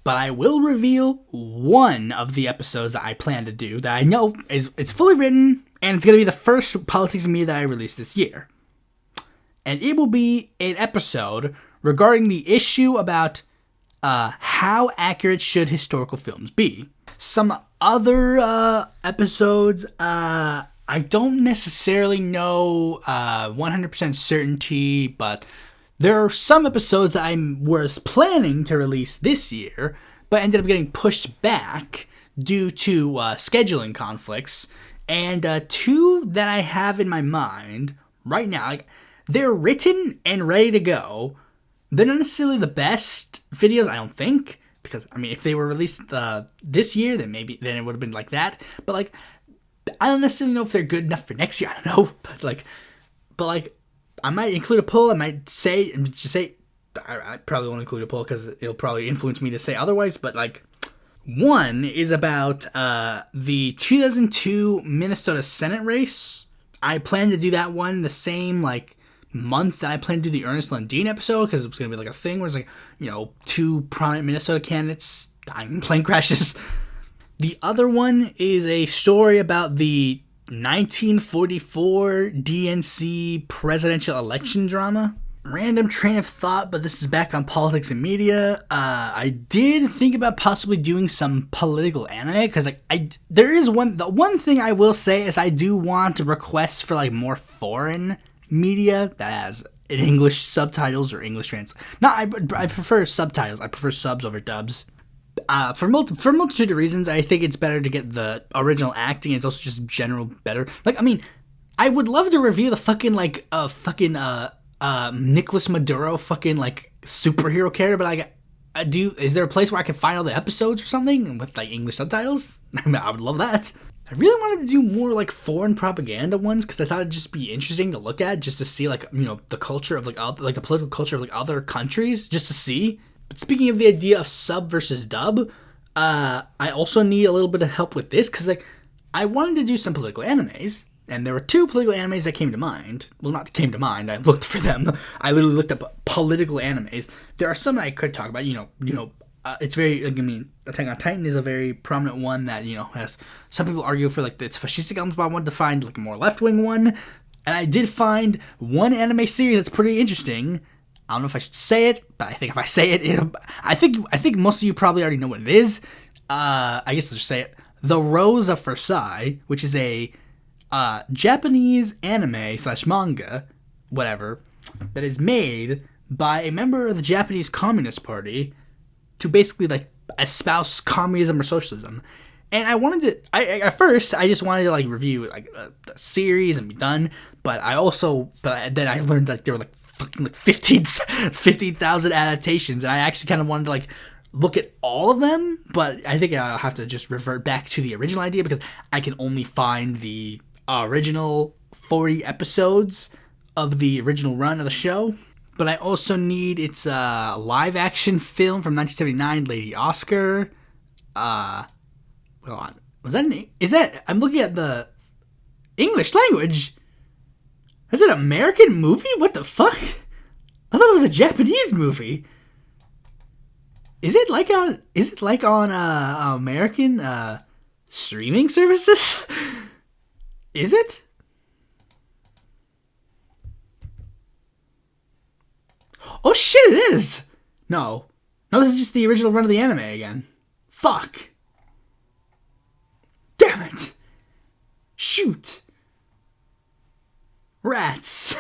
But I will reveal one of the episodes that I plan to do that I know it's fully written, and it's going to be the first politics and media that I release this year. And it will be an episode regarding the issue about how accurate should historical films be. Some other episodes, I don't necessarily know 100% certainty, but there are some episodes that I was planning to release this year, but ended up getting pushed back due to scheduling conflicts. And two that I have in my mind right now, they're written and ready to go. They're not necessarily the best videos, I don't think. Because, if they were released this year, then it would have been like that. But, I don't necessarily know if they're good enough for next year. I don't know. But I might include a poll. I might say, I probably won't include a poll because it'll probably influence me to say otherwise. But, one is about the 2002 Minnesota Senate race. I plan to do that one the same, month that I plan to do the Ernest Lundeen episode, because it's going to be a thing where it's two prominent Minnesota candidates dying in plane crashes. The other one is a story about the 1944 DNC presidential election drama. Random train of thought, but this is back on politics and media. I did think about possibly doing some political anime, because the one thing I will say is I do want requests for more foreign media that has in English subtitles or English No, I prefer subtitles. I prefer subs over dubs. For multitude of reasons, I think it's better to get the original acting. It's also just general better. Like, I mean, I would love to review the fucking Nicolas Maduro fucking like superhero character, but is there a place where I can find all the episodes or something with like English subtitles? I mean, I would love that. I really wanted to do more like foreign propaganda ones because I thought it'd just be interesting to look at, just to see like, you know, the culture of like the political culture of like other countries, just to see. But speaking of the idea of sub versus dub, I also need a little bit of help with this because like I wanted to do some political animes, and there were 2 political animes that came to mind. Well, not came to mind. I looked for them. I literally looked up political animes. There are some that I could talk about. It's very, like, I mean, Attack on Titan is a very prominent one that, you know, has, some people argue for, like, it's fascistic elements, but I wanted to find, like, a more left-wing one, and I did find one anime series that's pretty interesting. I don't know if I should say it, but I think if I say it, I think most of you probably already know what it is. I guess I'll just say it. The Rose of Versailles, which is a Japanese anime / manga, whatever, that is made by a member of the Japanese Communist Party to basically like espouse communism or socialism. And I wanted to, at first I just wanted to like review like a series and be done, but then I learned that there were like fucking like 15,000 adaptations, and I actually kind of wanted to like look at all of them, but I think I'll have to just revert back to the original idea because I can only find the original 40 episodes of the original run of the show. But I also need its live action film from 1979, Lady Oscar. Hold on. I'm looking at the English language. Is it an American movie? What the fuck? I thought it was a Japanese movie. Is it like on American streaming services? Is it? Oh shit, it is! No, this is just the original run of the anime again. Fuck. Damn it. Shoot. Rats.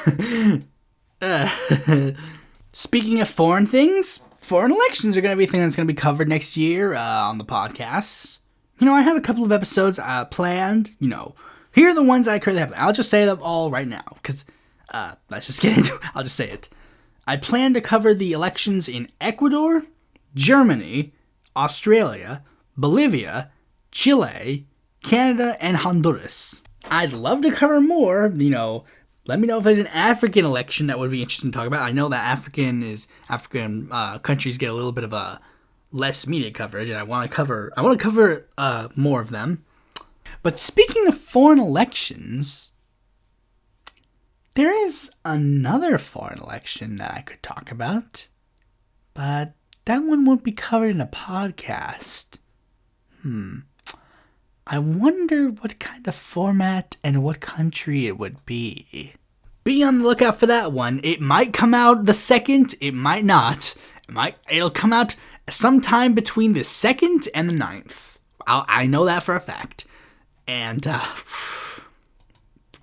Speaking of foreign things, foreign elections are going to be a thing that's going to be covered next year on the podcast. You know, I have a couple of episodes planned. You know, here are the ones that I currently have. I'll just say them all right now because let's just get into it. I'll just say it. I plan to cover the elections in Ecuador, Germany, Australia, Bolivia, Chile, Canada, and Honduras. I'd love to cover more, you know. Let me know if there's an African election that would be interesting to talk about. I know that African countries get a little bit of a less media coverage, and I want to cover more of them. But speaking of foreign elections, there is another foreign election that I could talk about, but that one won't be covered in a podcast. I wonder what kind of format and what country it would be. Be on the lookout for that one. It might come out the 2nd, it might not. It'll come out sometime between the 2nd and the 9th. I know that for a fact. And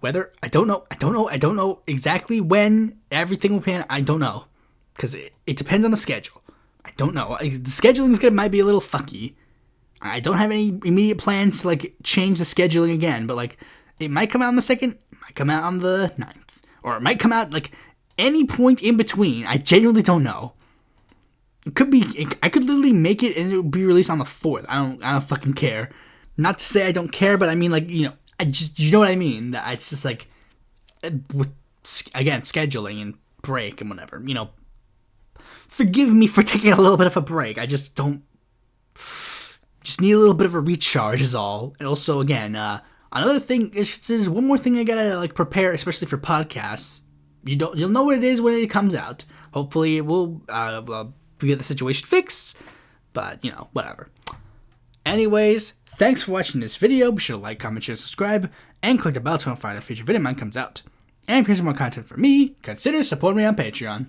whether I don't know exactly when everything will pan. I don't know, because it depends on the schedule. I don't know. The scheduling might be a little fucky. I don't have any immediate plans to like change the scheduling again, but like it might come out on the 2nd, it might come out on the 9th, or it might come out like any point in between. I genuinely don't know. It could be. I could literally make it and it would be released on the 4th. I don't fucking care. Not to say I don't care, but I mean, like, you know. You know what I mean? That it's just like, with, again, scheduling and break and whatever, you know. Forgive me for taking a little bit of a break. I just need a little bit of a recharge is all. And also, again, another thing is there's one more thing I gotta like prepare, especially for podcasts. You'll know what it is when it comes out. Hopefully it will get the situation fixed, but you know, whatever. Anyways, thanks for watching this video. Be sure to like, comment, share, subscribe, and click the bell to notify when a future video of mine comes out. And if you're more content from me, consider supporting me on Patreon.